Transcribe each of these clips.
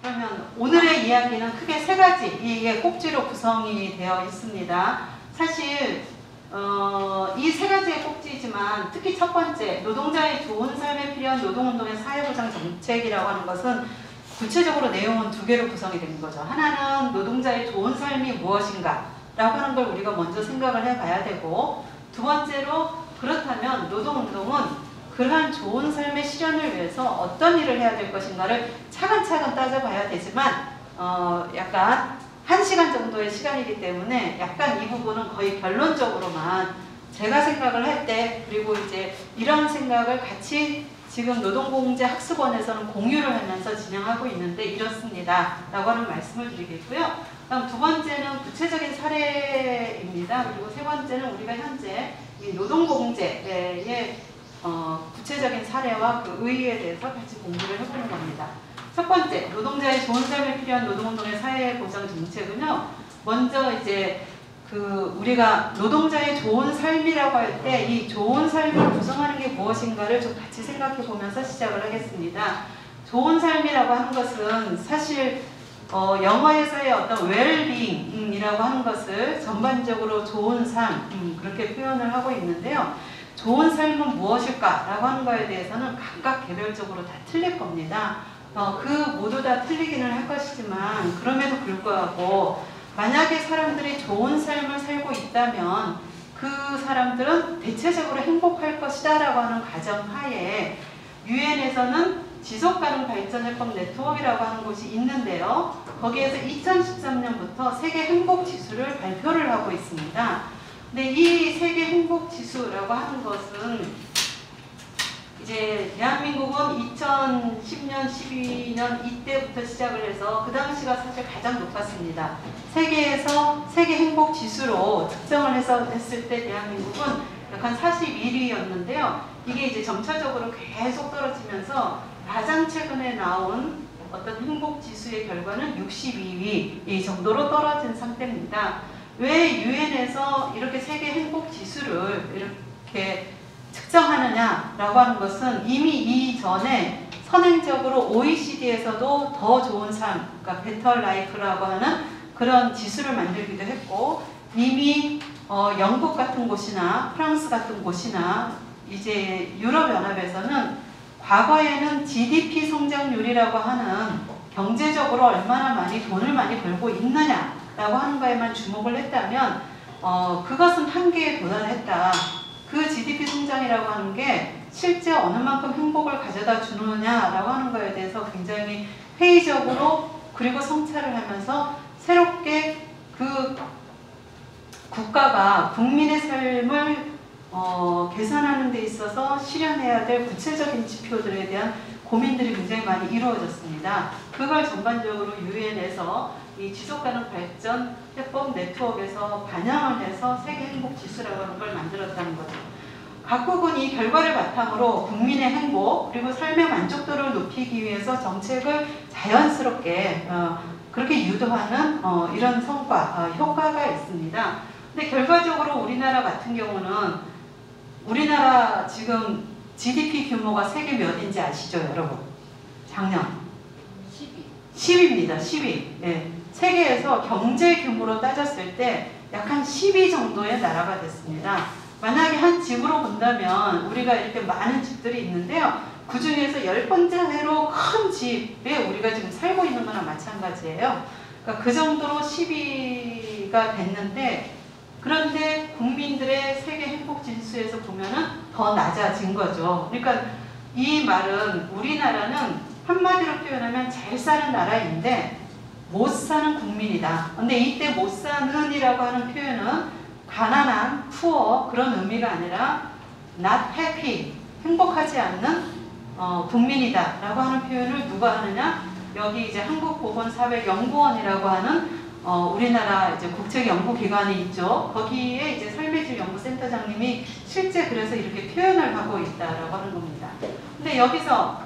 그러면 오늘의 이야기는 크게 세 가지 이게 꼭지로 구성이 되어 있습니다. 사실 이 세 가지의 꼭지이지만 특히 첫 번째 노동자의 좋은 삶에 필요한 노동운동의 사회보장 정책이라고 하는 것은 구체적으로 내용은 두 개로 구성이 되는 거죠. 하나는 노동자의 좋은 삶이 무엇인가 라고 하는 걸 우리가 먼저 생각을 해봐야 되고, 두 번째로 그렇다면 노동운동은 그러한 좋은 삶의 실현을 위해서 어떤 일을 해야 될 것인가를 차근차근 따져봐야 되지만 약간 1시간 정도의 시간이기 때문에 약간 이 부분은 거의 결론적으로만 제가 생각을 할 때, 그리고 이제 이런 생각을 같이 지금 노동공제학습원에서는 공유를 하면서 진행하고 있는데 이렇습니다 라고 하는 말씀을 드리겠고요. 다음 두 번째는 구체적인 사례입니다. 그리고 세 번째는 우리가 현재 이 노동공제의 구체적인 사례와 그 의의에 대해서 같이 공부를 해보는 겁니다. 첫 번째, 노동자의 좋은 삶에 필요한 노동운동의 사회보장 정책은요, 먼저 이제 우리가 노동자의 좋은 삶이라고 할 때 이 좋은 삶을 구성하는 게 무엇인가를 좀 같이 생각해 보면서 시작을 하겠습니다. 좋은 삶이라고 하는 것은 사실 영어에서의 어떤 웰빙이라고 하는 것을 전반적으로 좋은 삶 그렇게 표현을 하고 있는데요. 좋은 삶은 무엇일까? 라고 하는 거에 대해서는 각각 개별적으로 다 틀릴 겁니다. 모두 다 틀리기는 할 것이지만 그럼에도 불구하고 만약에 사람들이 좋은 삶을 살고 있다면 그 사람들은 대체적으로 행복할 것이다 라고 하는 가정하에 유엔에서는 지속가능발전해법 네트워크라고 하는 곳이 있는데요. 거기에서 2013년부터 세계 행복지수를 발표를 하고 있습니다. 근데 이 세계 행복지수라고 하는 것은 이제 대한민국은 2010년, 12년 이때부터 시작을 해서 그 당시가 사실 가장 높았습니다. 세계에서 세계 행복지수로 측정을 했을 때 대한민국은 약간 41위였는데요. 이게 이제 점차적으로 계속 떨어지면서 가장 최근에 나온 어떤 행복지수의 결과는 62위 정도로 떨어진 상태입니다. 왜 유엔에서 이렇게 세계 행복지수를 이렇게 측정하느냐라고 하는 것은 이미 이전에 선행적으로 OECD에서도 더 좋은 삶, 그러니까 베터 라이프라고 하는 그런 지수를 만들기도 했고, 이미 영국 같은 곳이나 프랑스 같은 곳이나 이제 유럽연합에서는 과거에는 GDP 성장률이라고 하는 경제적으로 얼마나 돈을 많이 벌고 있느냐라고 하는 거에만 주목을 했다면 그것은 한계에 도달했다. 그 GDP 성장이라고 하는 게 실제 어느 만큼 행복을 가져다 주느냐라고 하는 거에 대해서 굉장히 회의적으로 그리고 성찰을 하면서 새롭게 그 국가가 국민의 삶을 계산하는 데 있어서 실현해야 될 구체적인 지표들에 대한 고민들이 굉장히 많이 이루어졌습니다. 그걸 전반적으로 유엔에서 이 지속가능 발전 해법 네트워크에서 반영을 해서 세계 행복 지수라고 하는 걸 만들었다는 거죠. 각국은 이 결과를 바탕으로 국민의 행복 그리고 삶의 만족도를 높이기 위해서 정책을 자연스럽게 그렇게 유도하는 이런 성과, 효과가 있습니다. 근데 결과적으로 우리나라 같은 경우는 우리나라 지금 GDP 규모가 세계 몇인지 아시죠, 여러분? 작년 10위입니다. 10위. 네. 세계에서 경제 규모로 따졌을 때 약 한 10위 정도의 나라가 됐습니다. 만약에 한 집으로 본다면 우리가 이렇게 많은 집들이 있는데요. 그 중에서 10번째로 큰 집에 우리가 지금 살고 있는 거나 마찬가지예요. 그러니까 그 정도로 10위가 됐는데, 그런데 국민들의 세계 행복 지수에서 보면은 더 낮아진 거죠. 그러니까 이 말은 우리나라는 한마디로 표현하면 잘 사는 나라인데 못 사는 국민이다. 근데 이때 못 사는 이라고 하는 표현은 가난한, poor 그런 의미가 아니라 not happy, 행복하지 않는 국민이다 라고 하는 표현을 누가 하느냐? 여기 이제 한국보건사회연구원이라고 하는 우리나라 이제 국책연구기관이 있죠. 거기에 이제 삶의 질 연구센터장님이 실제 그래서 이렇게 표현을 하고 있다라고 하는 겁니다. 근데 여기서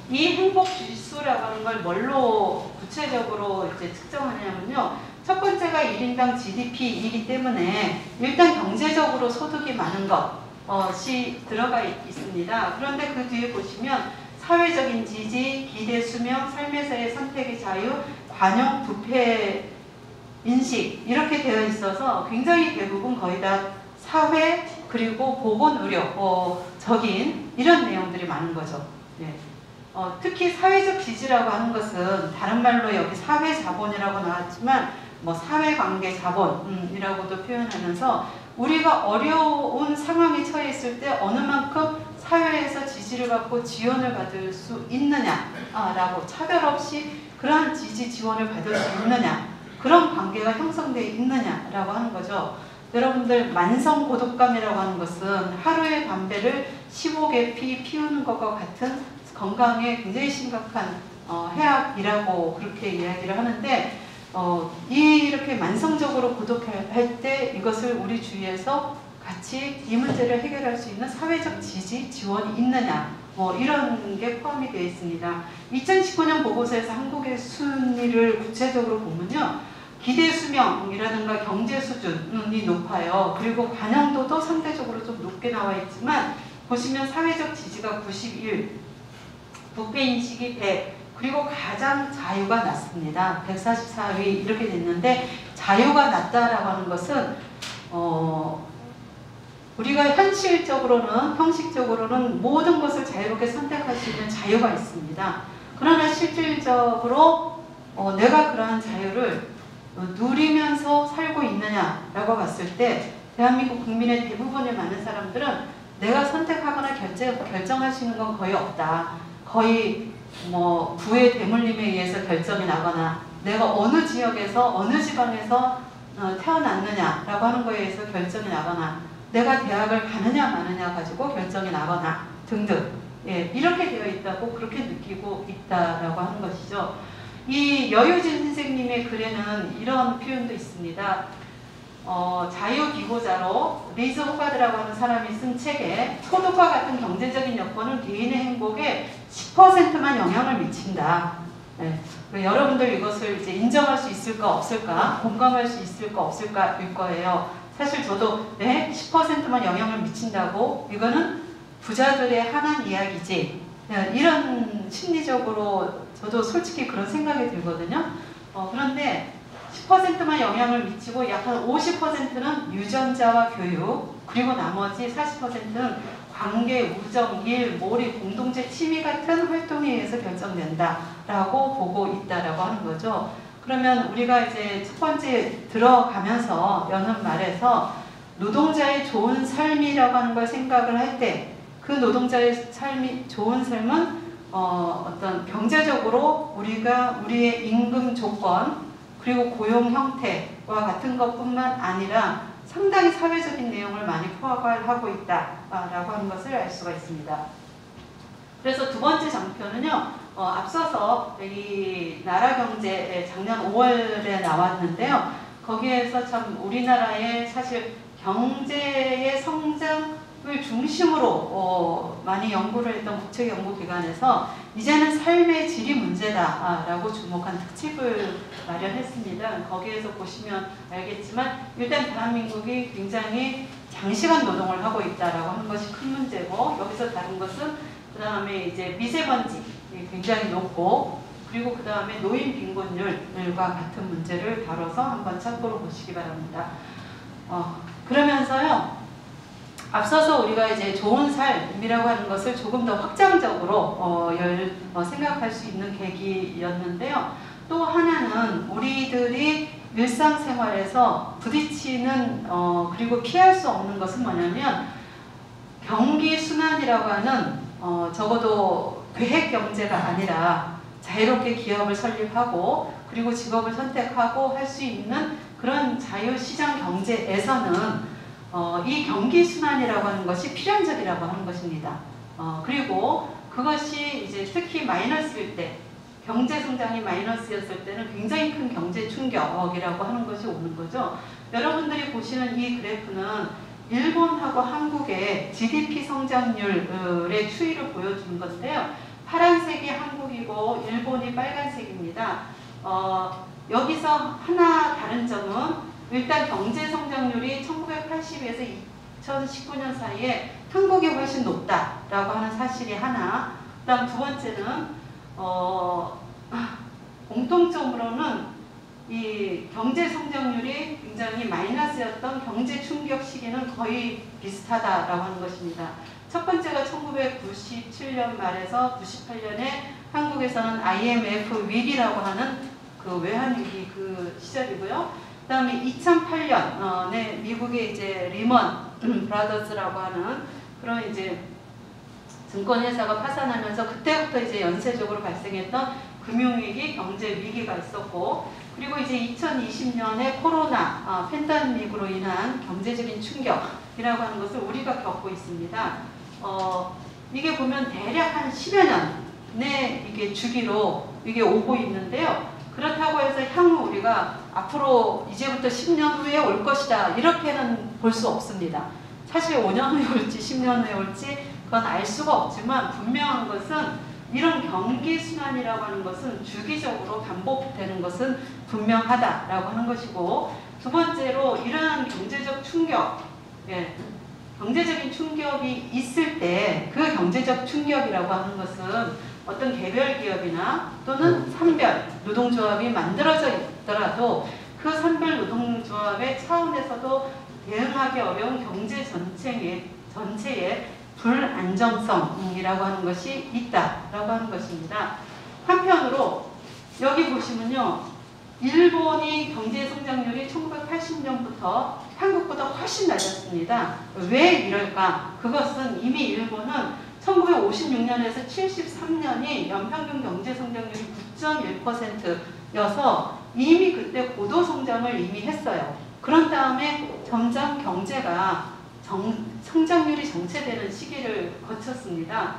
이 행복지수라고 하는 걸 뭘로 구체적으로 이제 측정하냐면요. 첫 번째가 1인당 GDP이기 때문에 일단 경제적으로 소득이 많은 것이 들어가 있습니다. 그런데 그 뒤에 보시면 사회적인 지지, 기대 수명, 삶에서의 선택의 자유, 관용, 부패 인식 이렇게 되어 있어서 굉장히 대부분 거의 다 사회 그리고 보건의료적인 이런 내용들이 많은 거죠. 네. 특히 사회적 지지라고 하는 것은 다른 말로 여기 사회자본이라고 나왔지만 뭐 사회관계 자본이라고도 표현하면서 우리가 어려운 상황에 처해 있을 때 어느 만큼 사회에서 지지를 받고 지원을 받을 수 있느냐라고 차별 없이 그러한 지지 지원을 받을 수 있느냐 그런 관계가 형성되어 있느냐라고 하는 거죠. 여러분들 만성 고독감이라고 하는 것은 하루에 담배를 15개 피우는 것과 같은 건강에 굉장히 심각한 해악이라고 그렇게 이야기를 하는데 이렇게 만성적으로 고독할 때 이것을 우리 주위에서 같이 이 문제를 해결할 수 있는 사회적 지지, 지원이 있느냐 뭐 이런 게 포함이 되어 있습니다. 2019년 보고서에서 한국의 순위를 구체적으로 보면요. 기대 수명이라든가 경제 수준이 높아요. 그리고 관용도도 상대적으로 좀 높게 나와 있지만 보시면 사회적 지지가 91, 부패인식이 100, 그리고 가장 자유가 낮습니다. 144위 이렇게 됐는데 자유가 낮다라고 하는 것은 우리가 현실적으로는 형식적으로는 모든 것을 자유롭게 선택할 수 있는 자유가 있습니다. 그러나 실질적으로 내가 그러한 자유를 누리면서 살고 있느냐라고 봤을 때 대한민국 국민의 대부분의 많은 사람들은 내가 선택하거나 결정할 수 있는 건 거의 없다. 거의 뭐 부의 대물림에 의해서 결정이 나거나 내가 어느 지역에서 어느 지방에서 태어났느냐라고 하는 거에 의해서 결정이 나거나 내가 대학을 가느냐 마느냐 가지고 결정이 나거나 등등 이렇게 되어 있다고 그렇게 느끼고 있다라고 하는 것이죠. 이 여유진 선생님의 글에는 이런 표현도 있습니다. 자유기고자로 리즈 호가드라고 하는 사람이 쓴 책에 소득과 같은 경제적인 여건은 개인의 행복에 10%만 영향을 미친다. 네. 여러분들 이것을 이제 인정할 수 있을까 없을까, 공감할 수 있을까 없을까일 거예요. 사실 저도 10%만 영향을 미친다고 이거는 부자들의 한한 이야기지. 이런 심리적으로 저도 솔직히 그런 생각이 들거든요. 그런데 10%만 영향을 미치고 약한 50%는 유전자와 교육, 그리고 나머지 40%는 관계, 우정, 일, 몰입, 공동체, 취미 같은 활동에 의해서 결정된다라고 보고 있다라고 하는 거죠. 그러면 우리가 이제 첫 번째 들어가면서 여는 말에서 노동자의 좋은 삶이라고 하는 걸 생각을 할 때 그 노동자의 삶이 좋은 삶은 어떤 경제적으로 우리의 임금 조건 그리고 고용 형태와 같은 것뿐만 아니라 상당히 사회적인 내용을 많이 포괄하고 있다라고 하는 것을 알 수가 있습니다. 그래서 두 번째 장표는요. 앞서서 이 나라경제 작년 5월에 나왔는데요. 거기에서 참 우리나라의 사실 경제의 성장을 중심으로 많이 연구를 했던 국책연구기관에서 이제는 삶의 질이 문제다라고 주목한 특집을 마련했습니다. 거기에서 보시면 알겠지만 일단 대한민국이 굉장히 장시간 노동을 하고 있다라고 하는 것이 큰 문제고 여기서 다른 것은 그 다음에 이제 미세먼지 굉장히 높고 그리고 그 다음에 노인 빈곤율과 같은 문제를 다뤄서 한번 참고로 보시기 바랍니다. 그러면서요. 앞서서 우리가 이제 좋은 삶이라고 하는 것을 조금 더 확장적으로 생각할 수 있는 계기였는데요. 또 하나는 우리들이 일상생활에서 부딪히는 그리고 피할 수 없는 것은 뭐냐면 경기순환이라고 하는 적어도 계획경제가 아니라 자유롭게 기업을 설립하고 그리고 직업을 선택하고 할 수 있는 그런 자유시장 경제에서는 이 경기순환이라고 하는 것이 필연적이라고 하는 것입니다. 그리고 그것이 이제 특히 마이너스일 때 경제성장이 마이너스였을 때는 굉장히 큰 경제 충격이라고 하는 것이 오는 거죠. 여러분들이 보시는 이 그래프는 일본하고 한국의 GDP 성장률의 추이를 보여주는 건데요. 파란색이 한국이고 일본이 빨간색입니다. 여기서 하나 다른 점은 일단 경제 성장률이 1980에서 2019년 사이에 한국이 훨씬 높다라고 하는 사실이 하나, 그다음 두 번째는 공통점으로는 이 경제 성장률이 굉장히 마이너스였던 경제 충격 시기는 거의 비슷하다라고 하는 것입니다. 첫 번째가 1997년 말에서 98년에 한국에서는 IMF 위기라고 하는 그 외환위기 그 시절이고요. 그 다음에 2008년에 미국의 이제 리먼 브라더스라고 하는 그런 이제 증권회사가 파산하면서 그때부터 이제 연쇄적으로 발생했던 금융위기, 경제위기가 있었고, 그리고 이제 2020년에 코로나 팬데믹으로 인한 경제적인 충격이라고 하는 것을 우리가 겪고 있습니다. 이게 보면 대략 한 10여 년의 이게 주기로 이게 오고 있는데요. 그렇다고 해서 향후 우리가 앞으로 이제부터 10년 후에 올 것이다 이렇게는 볼 수 없습니다. 사실 5년 후에 올지 10년 후에 올지 그건 알 수가 없지만 분명한 것은 이런 경기 순환이라고 하는 것은 주기적으로 반복되는 것은 분명하다라고 하는 것이고, 두 번째로 이러한 경제적 충격, 경제적인 충격이 있을 때 그 경제적 충격이라고 하는 것은 어떤 개별 기업이나 또는 산별 노동조합이 만들어져 있더라도 그 산별 노동조합의 차원에서도 대응하기 어려운 경제 전체의 불안정성이라고 하는 것이 있다라고 하는 것입니다. 한편으로 여기 보시면요, 일본이 경제 성장률이 1980년부터 한국보다 훨씬 낮았습니다. 왜 이럴까? 그것은 이미 일본은 1956년에서 73년이 연평균 경제 성장률이 9.1%여서 이미 그때 고도 성장을 이미 했어요. 그런 다음에 점점 경제가 성장률이 정체되는 시기를 거쳤습니다.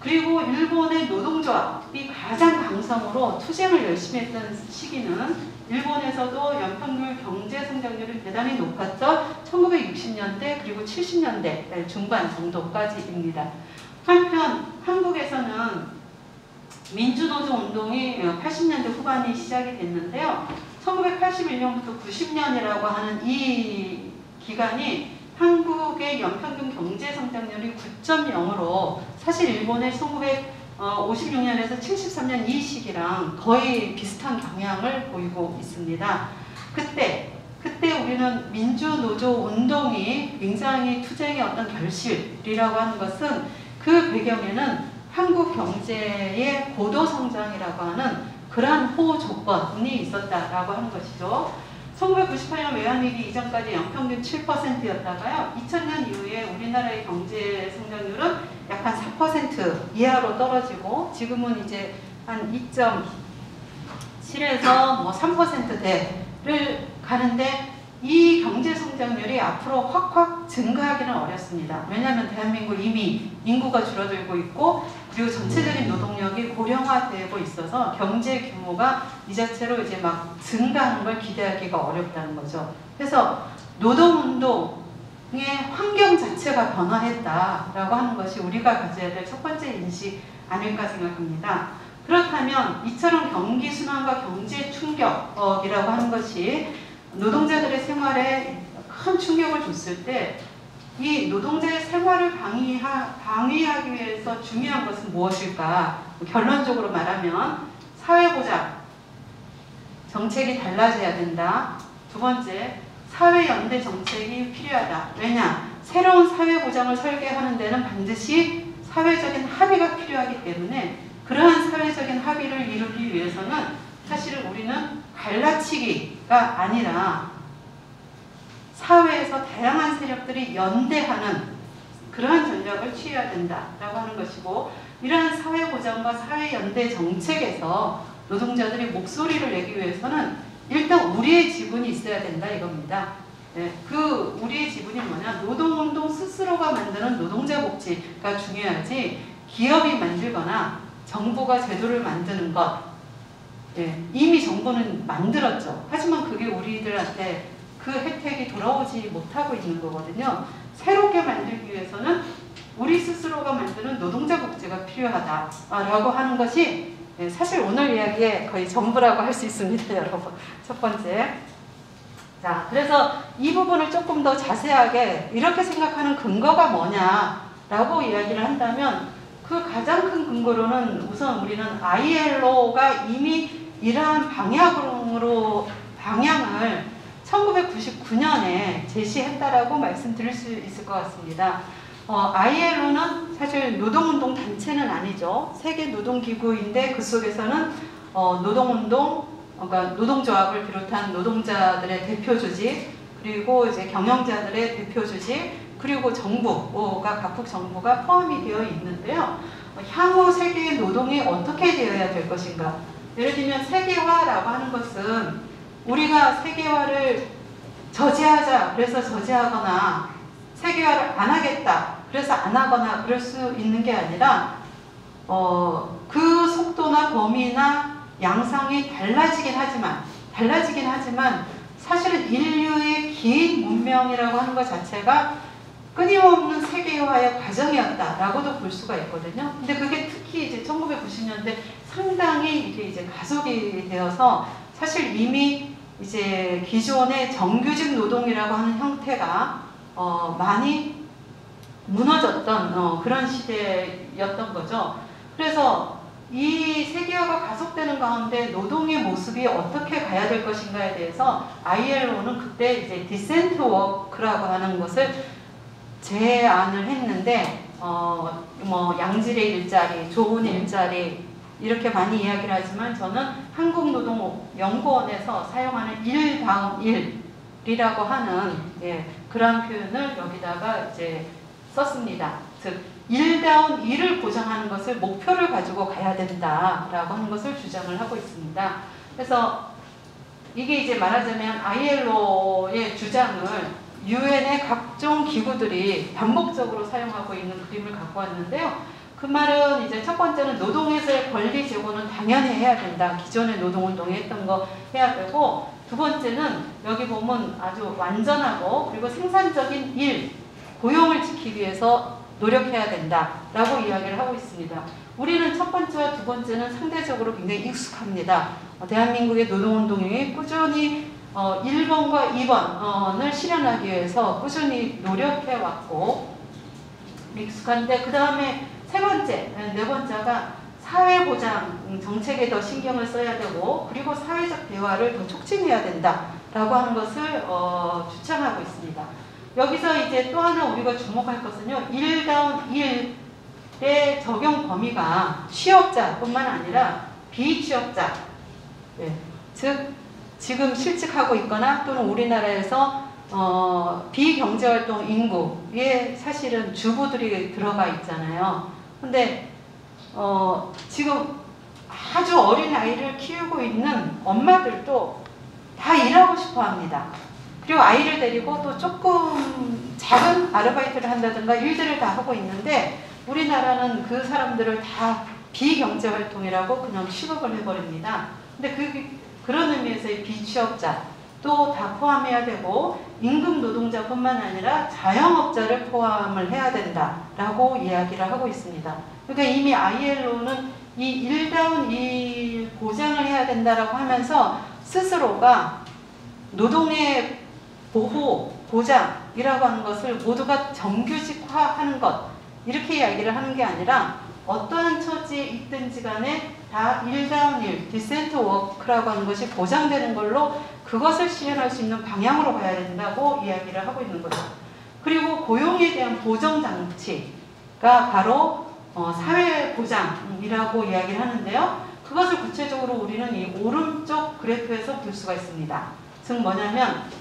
그리고 일본의 노동조합이 가장 강성으로 투쟁을 열심히 했던 시기는 일본에서도 연평균 경제 성장률이 대단히 높았던 1960년대 그리고 70년대 중반 정도까지입니다. 한편 한국에서는 민주노조 운동이 80년대 후반이 시작이 됐는데요. 1981년부터 90년이라고 하는 이 기간이 한국의 연평균 경제 성장률이 9.0으로 사실 일본의 1956년에서 73년 이 시기랑 거의 비슷한 경향을 보이고 있습니다. 그때 우리는 민주노조 운동이 굉장히 투쟁의 어떤 결실이라고 하는 것은 그 배경에는 한국 경제의 고도 성장이라고 하는 그러한 호호 조건이 있었다라고 하는 것이죠. 1998년 외환위기 이전까지 연평균 7%였다가요. 2000년 이후에 우리나라의 경제 성장률은 약 한 4% 이하로 떨어지고 지금은 이제 한 2.7에서 뭐 3%대를 가는데 이 경제 성장률이 앞으로 확확 증가하기는 어렵습니다. 왜냐하면 대한민국 이미 인구가 줄어들고 있고 그리고 전체적인 노동력이 고령화되고 있어서 경제 규모가 이 자체로 이제 막 증가하는 걸 기대하기가 어렵다는 거죠. 그래서 노동운동의 환경 자체가 변화했다라고 하는 것이 우리가 가져야 될 첫 번째 인식 아닐까 생각합니다. 그렇다면 이처럼 경기 순환과 경제 충격이라고 하는 것이 노동자들의 생활에 큰 충격을 줬을 때 이 노동자의 생활을 방위하기 위해서 중요한 것은 무엇일까? 결론적으로 말하면 사회보장 정책이 달라져야 된다. 두 번째, 사회연대 정책이 필요하다. 왜냐? 새로운 사회보장을 설계하는 데는 반드시 사회적인 합의가 필요하기 때문에 그러한 사회적인 합의를 이루기 위해서는 사실은 우리는 갈라치기가 아니라 사회에서 다양한 세력들이 연대하는 그러한 전략을 취해야 된다라고 하는 것이고, 이러한 사회보장과 사회연대 정책에서 노동자들이 목소리를 내기 위해서는 일단 우리의 지분이 있어야 된다 이겁니다. 그 우리의 지분이 뭐냐? 노동운동 스스로가 만드는 노동자 복지가 중요하지 기업이 만들거나 정부가 제도를 만드는 것, 이미 정부는 만들었죠. 하지만 그게 우리들한테 그 혜택이 돌아오지 못하고 있는 거거든요. 새롭게 만들기 위해서는 우리 스스로가 만드는 노동자 복지가 필요하다라고 하는 것이 사실 오늘 이야기의 거의 전부라고 할 수 있습니다, 여러분. 첫 번째. 자, 그래서 이 부분을 조금 더 자세하게 이렇게 생각하는 근거가 뭐냐라고 이야기를 한다면 그 가장 큰 근거로는 우선 우리는 ILO가 이미 이러한 방향을 1999년에 제시했다라고 말씀드릴 수 있을 것 같습니다. ILO는 사실 노동운동 단체는 아니죠. 세계 노동기구인데 그 속에서는 그러니까 노동조합을 비롯한 노동자들의 대표 조직, 그리고 이제 경영자들의 대표 조직, 그리고 정부가 각국 정부가 포함이 되어 있는데요. 향후 세계의 노동이 어떻게 되어야 될 것인가? 예를 들면 세계화라고 하는 것은 우리가 세계화를 저지하자 그래서 저지하거나 세계화를 안 하겠다 그래서 안 하거나 그럴 수 있는 게 아니라 그 속도나 범위나 양상이 달라지긴 하지만 사실은 인류의 긴 문명이라고 하는 것 자체가 끊임없는 세계화의 과정이었다라고도 볼 수가 있거든요. 근데 그게 특히 이제 1990년대 상당히 이게 이제 가속이 되어서 사실 이미 이제 기존의 정규직 노동이라고 하는 형태가 많이 무너졌던 그런 시대였던 거죠. 그래서 이 세계화가 가속되는 가운데 노동의 모습이 어떻게 가야 될 것인가에 대해서 ILO는 그때 이제 디센트 워크라고 하는 것을 제안을 했는데 뭐 양질의 일자리, 좋은 일자리 이렇게 많이 이야기를 하지만 저는 한국노동연구원에서 사용하는 일 다음 일이라고 하는 그런 표현을 여기다가 이제 썼습니다. 즉 일다운 일을 보장하는 것을 목표를 가지고 가야 된다라고 하는 것을 주장을 하고 있습니다. 그래서 이게 이제 말하자면 ILO의 주장을 유엔의 각종 기구들이 반복적으로 사용하고 있는 그림을 갖고 왔는데요. 그 말은 이제 첫 번째는 노동에서의 권리 제고는 당연히 해야 된다. 기존의 노동운동이 했던 거 해야 되고, 두 번째는 여기 보면 아주 완전하고 그리고 생산적인 일, 고용을 지키기 위해서 노력해야 된다라고 이야기를 하고 있습니다. 우리는 첫 번째와 두 번째는 상대적으로 굉장히 익숙합니다. 대한민국의 노동운동이 꾸준히 1번과 2번을 실현하기 위해서 꾸준히 노력해왔고 익숙한데, 그 다음에 세 번째, 네 번째가 사회보장 정책에 더 신경을 써야 되고 그리고 사회적 대화를 더 촉진해야 된다라고 하는 것을 주창하고 있습니다. 여기서 이제 또 하나 우리가 주목할 것은요, 일다운 일의 적용 범위가 취업자뿐만 아니라 비취업자, 즉 지금 실직하고 있거나 또는 우리나라에서 비경제활동 인구에 사실은 주부들이 들어가 있잖아요. 근데 지금 아주 어린 아이를 키우고 있는 엄마들도 다 일하고 싶어 합니다. 그리고 아이를 데리고 또 조금 작은 아르바이트를 한다든가 일들을 다 하고 있는데, 우리나라는 그 사람들을 다 비경제활동이라고 그냥 취급을 해버립니다. 근데 그런 의미에서의 비취업자도 다 포함해야 되고, 임금 노동자뿐만 아니라 자영업자를 포함을 해야 된다라고 이야기를 하고 있습니다. 그러니까 이미 ILO는 이 일다운 일 보장을 해야 된다라고 하면서 스스로가 노동의 보호, 보장이라고 하는 것을 모두가 정규직화하는 것, 이렇게 이야기를 하는 게 아니라 어떠한 처지에 있든지 간에 다 일다운 일, 디센트 워크라고 하는 것이 보장되는 걸로 그것을 실현할 수 있는 방향으로 가야 된다고 이야기를 하고 있는 거죠. 그리고 고용에 대한 보정장치가 바로 사회보장이라고 이야기를 하는데요. 그것을 구체적으로 우리는 이 오른쪽 그래프에서 볼 수가 있습니다. 즉 뭐냐면,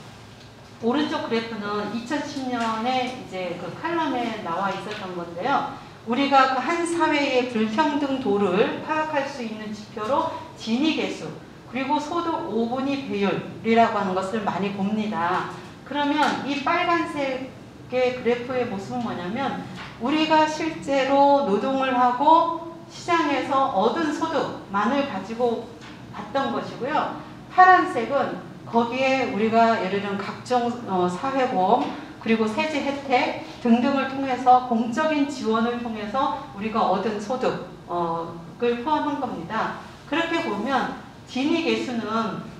오른쪽 그래프는 2010년에 이제 그 칼럼에 나와 있었던 건데요. 우리가 그 한 사회의 불평등도를 파악할 수 있는 지표로 지니계수, 그리고 소득 5분위 배율이라고 하는 것을 많이 봅니다. 그러면 이 빨간색의 그래프의 모습은 뭐냐면, 우리가 실제로 노동을 하고 시장에서 얻은 소득만을 가지고 봤던 것이고요. 파란색은 거기에 우리가 예를 들면 각종 사회보험, 그리고 세제 혜택 등등을 통해서 공적인 지원을 통해서 우리가 얻은 소득을 포함한 겁니다. 그렇게 보면 지니 계수는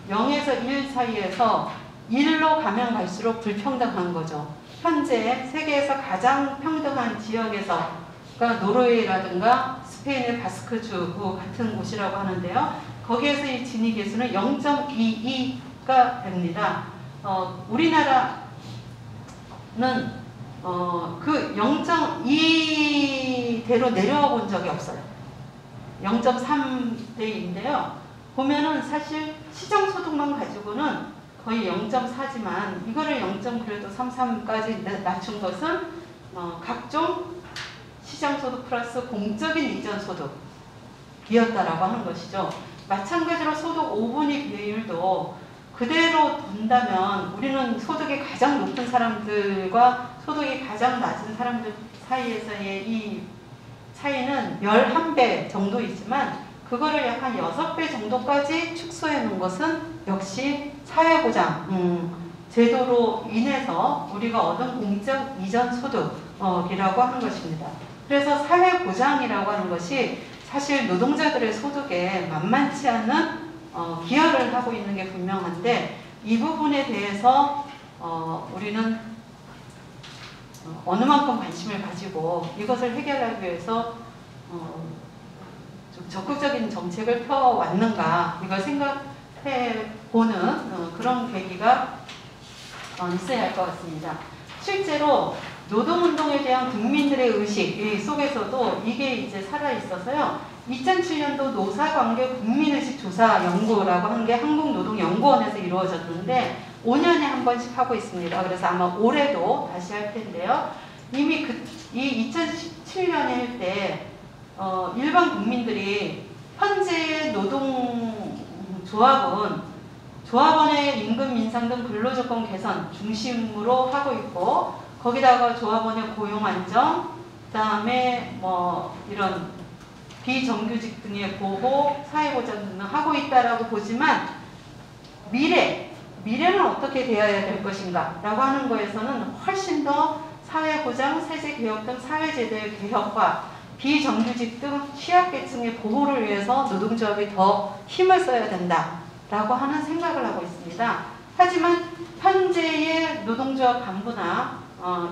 0에서 1 사이에서 1로 가면 갈수록 불평등한 거죠. 현재 세계에서 가장 평등한 지역에서 노르웨이라든가 스페인의 바스크주 같은 곳이라고 하는데요. 거기에서 이 지니 계수는 0.22가 됩니다. 우리나라는 그 0.2대로 내려와 본 적이 없어요. 0.3대인데요. 보면은 사실 시정소득만 가지고는 거의 0.4지만 이거를 0.33까지 낮춘 것은 각종 시장소득 플러스 공적인 이전소득이었다라고 하는 것이죠. 마찬가지로 소득 5분위 비율도 그대로 둔다면 우리는 소득이 가장 높은 사람들과 소득이 가장 낮은 사람들 사이에서의 이 차이는 11배 정도이지만 그거를 약 한 6배 정도까지 축소해 놓은 것은 역시 사회보장 제도로 인해서 우리가 얻은 공적 이전 소득이라고 하는 것입니다. 그래서 사회보장이라고 하는 것이 사실 노동자들의 소득에 만만치 않은 기여를 하고 있는 게 분명한데 이 부분에 대해서 우리는 어느 만큼 관심을 가지고 이것을 해결하기 위해서 좀 적극적인 정책을 펴왔는가 이걸 생각해 보는 그런 계기가 있어야 할 것 같습니다. 실제로 노동운동에 대한 국민들의 의식 속에서도 이게 이제 살아있어서요. 2007년도 노사관계 국민의식 조사 연구라고 하는 게 한국노동연구원에서 이루어졌는데 5년에 한 번씩 하고 있습니다. 그래서 아마 올해도 다시 할 텐데요. 이미 이 2017년에 할 때 일반 국민들이 현재 조합원의 임금 인상 등 근로조건 개선 중심으로 하고 있고 거기다가 조합원의 고용 안정, 그다음에 이런 비정규직 등의 보호, 사회보장 등을 하고 있다라고 보지만 미래는 어떻게 되어야 될 것인가 라고 하는 거에서는 훨씬 더 사회보장, 세제개혁 등 사회제도의 개혁과 비정규직 등 취약계층의 보호를 위해서 노동조합이 더 힘을 써야 된다라고 하는 생각을 하고 있습니다. 하지만 현재의 노동조합 간부나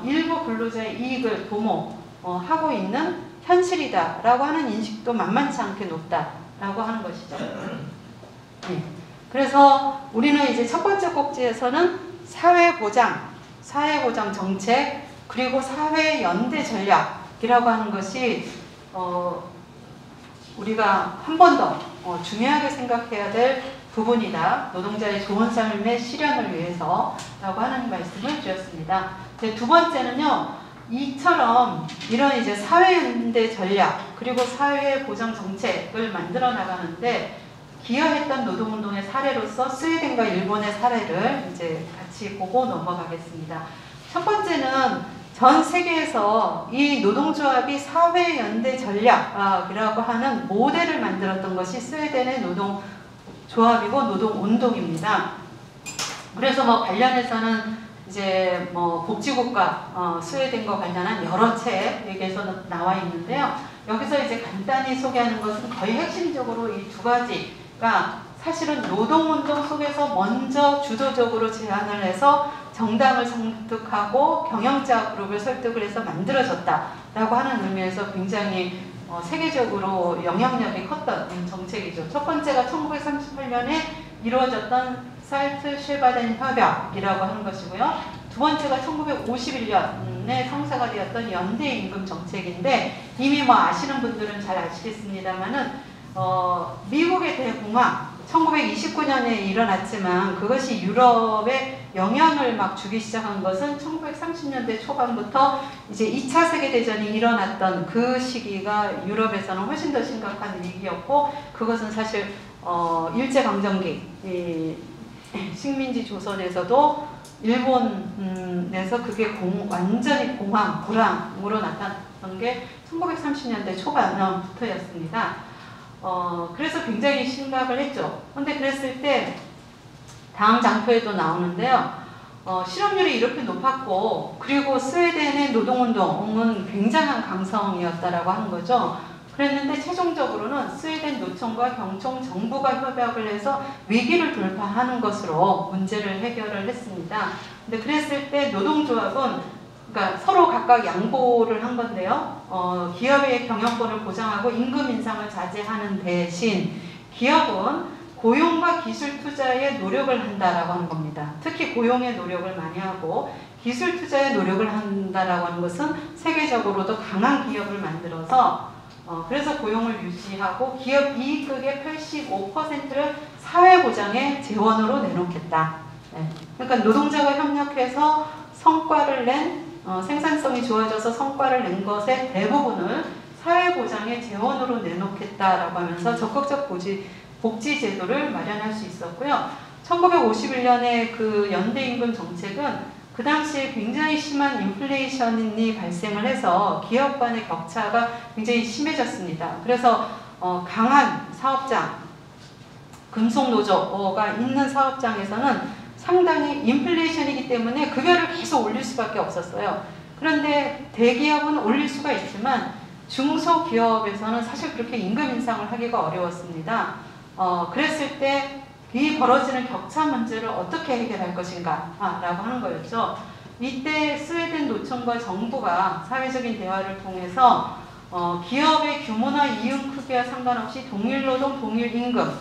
일부 근로자의 이익을 도모하고 있는 현실이다라고 하는 인식도 만만치 않게 높다라고 하는 것이죠. 네. 그래서 우리는 이제 첫 번째 꼭지에서는 사회보장 정책 그리고 사회연대 전략이라고 하는 것이 우리가 한 번 더 중요하게 생각해야 될 부분이다. 노동자의 좋은 삶의 실현을 위해서라고 하는 말씀을 드렸습니다. 두 번째는요. 이처럼 이런 이제 사회연대 전략 그리고 사회보장 정책을 만들어 나가는데 기여했던 노동운동의 사례로서 스웨덴과 일본의 사례를 이제 같이 보고 넘어가겠습니다. 첫 번째는 전 세계에서 이 노동조합이 사회연대 전략이라고 하는 모델을 만들었던 것이 스웨덴의 노동조합이고 노동운동입니다. 그래서 관련해서는 이제 복지국가 스웨덴과 관련한 여러 책에서 나와 있는데요. 여기서 이제 간단히 소개하는 것은 거의 핵심적으로 이 두 가지가 사실은 노동운동 속에서 먼저 주도적으로 제안을 해서 정당을 설득하고 경영자 그룹을 설득을 해서 만들어졌다라고 하는 의미에서 굉장히 세계적으로 영향력이 컸던 정책이죠. 첫 번째가 1938년에 이루어졌던 살트-쉐바덴 협약이라고 하는 것이고요. 두 번째가 1951년에 성사가 되었던 연대임금 정책인데 이미 아시는 분들은 잘 아시겠습니다만은 미국의 대공황 1929년에 일어났지만 그것이 유럽에 영향을 막 주기 시작한 것은 1930년대 초반부터 이제 2차 세계대전이 일어났던 그 시기가 유럽에서는 훨씬 더 심각한 위기였고 그것은 사실 일제강점기 식민지 조선에서도 일본에서 그게 완전히 불황으로 나타났던 게 1930년대 초반부터였습니다. 그래서 굉장히 심각을 했죠. 근데 그랬을 때 다음 장표에도 나오는데요. 실업률이 이렇게 높았고 그리고 스웨덴의 노동운동은 굉장한 강성이었다라고 하는 거죠. 그랬는데 최종적으로는 스웨덴 노총과 경총 정부가 협약을 해서 위기를 돌파하는 것으로 문제를 해결을 했습니다. 근데 그랬을 때 노동조합은 그러니까 서로 각각 양보를 한 건데요. 기업의 경영권을 보장하고 임금 인상을 자제하는 대신 기업은 고용과 기술 투자에 노력을 한다라고 하는 겁니다. 특히 고용에 노력을 많이 하고 기술 투자에 노력을 한다라고 하는 것은 세계적으로도 강한 기업을 만들어서 그래서 고용을 유지하고 기업 이익극의 85%를 사회보장의 재원으로 내놓겠다. 네. 그러니까 노동자가 협력해서 성과를 낸 생산성이 좋아져서 성과를 낸 것의 대부분을 사회보장의 재원으로 내놓겠다라고 하면서 적극적 복지 제도를 마련할 수 있었고요. 1951년에 그 연대임금 정책은 그 당시에 굉장히 심한 인플레이션이 발생을 해서 기업 간의 격차가 굉장히 심해졌습니다. 그래서 강한 사업장, 금속노조가 있는 사업장에서는 상당히 인플레이션이기 때문에 급여를 계속 올릴 수밖에 없었어요. 그런데 대기업은 올릴 수가 있지만 중소기업에서는 사실 그렇게 임금 인상을 하기가 어려웠습니다. 그랬을 때 이 벌어지는 격차 문제를 어떻게 해결할 것인가 라고 하는 거였죠. 이때 스웨덴 노총과 정부가 사회적인 대화를 통해서 기업의 규모나 이윤 크기와 상관없이 동일노동 동일임금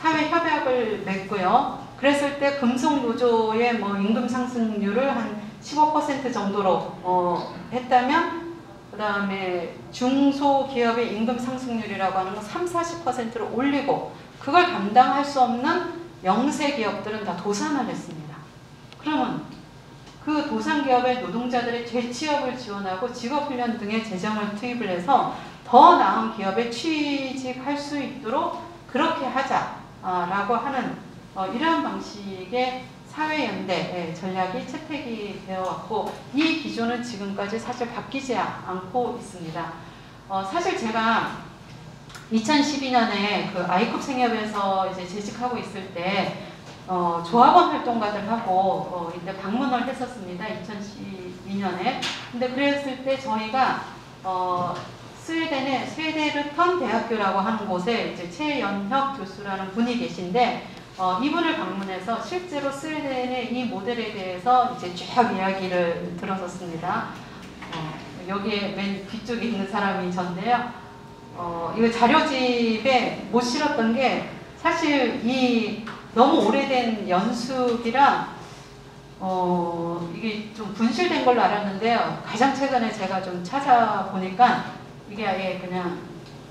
사회협약을 맺고요. 그랬을 때 금속노조의 임금 상승률을 한 15% 정도로 했다면 그 다음에 중소기업의 임금 상승률이라고 하는 건 30~40%로 올리고 그걸 감당할 수 없는 영세 기업들은 다 도산을 했습니다. 그러면 그 도산기업의 노동자들의 재취업을 지원하고 직업훈련 등의 재정을 투입을 해서 더 나은 기업에 취직할 수 있도록 그렇게 하자라고 하는 이러한 방식의 사회연대 전략이 채택이 되어 왔고 이 기조는 지금까지 사실 바뀌지 않고 있습니다. 사실 제가 2012년에 그 아이컵 생협에서 이제 재직하고 있을 때 조합원 활동가들하고 이제 방문을 했었습니다. 2012년에. 근데 그랬을 때 저희가 스웨덴의 스웨데르턴 대학교라고 하는 곳에 이제 최연혁 교수라는 분이 계신데 이분을 방문해서 실제로 스웨덴의 이 모델에 대해서 이제 쭉 이야기를 들었었습니다. 여기에 맨 뒤쪽에 있는 사람이 전데요. 이거 자료집에 못 실었던 게 사실 이 너무 오래된 연습이라 이게 좀 분실된 걸로 알았는데요. 가장 최근에 제가 좀 찾아보니까 이게 아예 그냥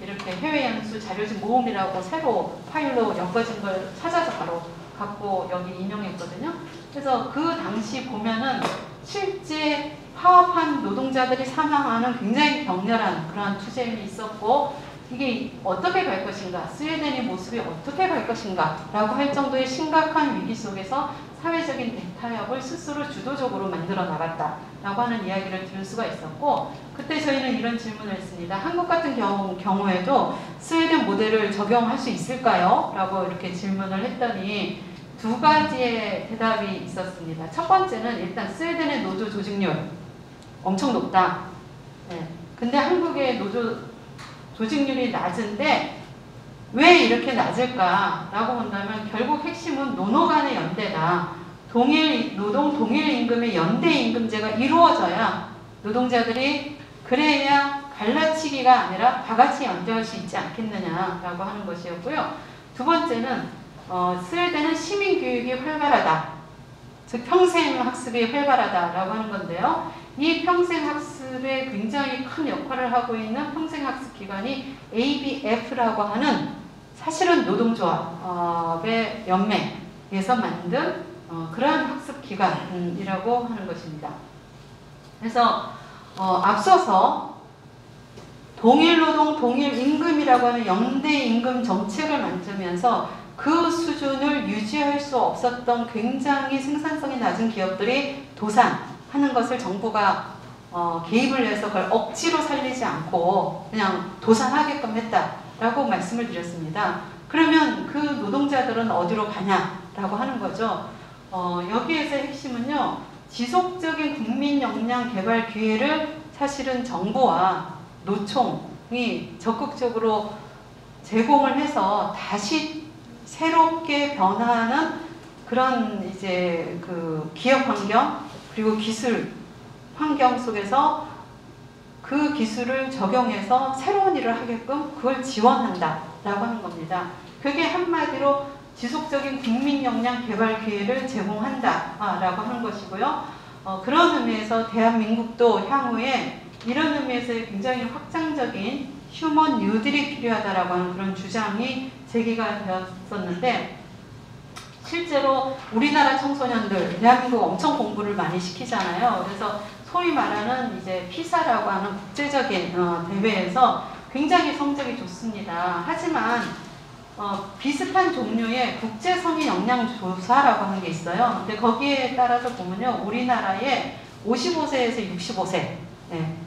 이렇게 해외 연수 자료집 모음이라고 새로 파일로 엮어진 걸 찾아서 바로 갖고 여기 인용했거든요. 그래서 그 당시 보면은 실제 파업한 노동자들이 사망하는 굉장히 격렬한 그런 투쟁이 있었고 이게 어떻게 갈 것인가, 스웨덴의 모습이 어떻게 갈 것인가 라고 할 정도의 심각한 위기 속에서 사회적인 대타협을 스스로 주도적으로 만들어 나갔다라고 하는 이야기를 들을 수가 있었고 그때 저희는 이런 질문을 했습니다. 한국 같은 경우에도 스웨덴 모델을 적용할 수 있을까요? 라고 이렇게 질문을 했더니 두 가지의 대답이 있었습니다. 첫 번째는 일단 스웨덴의 노조 조직률 엄청 높다. 네. 근데 한국의 노조 조직률이 낮은데 왜 이렇게 낮을까라고 본다면 결국 핵심은 노노 간의 연대다. 동일 노동 동일 임금의 연대 임금제가 이루어져야 노동자들이 그래야 갈라치기가 아니라 다 같이 연대할 수 있지 않겠느냐라고 하는 것이었고요. 두 번째는 스웨덴은 시민교육이 활발하다. 즉 평생학습이 활발하다라고 하는 건데요. 이 평생학습에 굉장히 큰 역할을 하고 있는 평생학습기관이 ABF라고 하는 사실은 노동조합의 연맹에서 만든 그러한 학습기관이라고 하는 것입니다. 그래서 앞서서 동일노동 동일임금이라고 하는 연대임금 정책을 만들면서 그 수준을 유지할 수 없었던 굉장히 생산성이 낮은 기업들이 도산하는 것을 정부가 개입을 해서 그걸 억지로 살리지 않고 그냥 도산하게끔 했다라고 말씀을 드렸습니다. 그러면 그 노동자들은 어디로 가냐라고 하는 거죠. 여기에서의 핵심은요. 지속적인 국민 역량 개발 기회를 사실은 정부와 노총이 적극적으로 제공을 해서 다시 새롭게 변화하는 그런 이제 그 기업 환경 그리고 기술 환경 속에서 그 기술을 적용해서 새로운 일을 하게끔 그걸 지원한다라고 하는 겁니다. 그게 한마디로 지속적인 국민 역량 개발 기회를 제공한다라고 하는 것이고요. 그런 의미에서 대한민국도 향후에 이런 의미에서의 굉장히 확장적인 휴먼 뉴딜이 필요하다라고 하는 그런 주장이 제기가 되었었는데, 실제로 우리나라 청소년들 대한민국 엄청 공부를 많이 시키잖아요. 그래서 소위 말하는 이제 피사라고 하는 국제적인 대회에서 굉장히 성적이 좋습니다. 하지만 비슷한 종류의 국제 성인 역량 조사라고 하는 게 있어요. 근데 거기에 따라서 보면요, 우리나라의 55세에서 65세,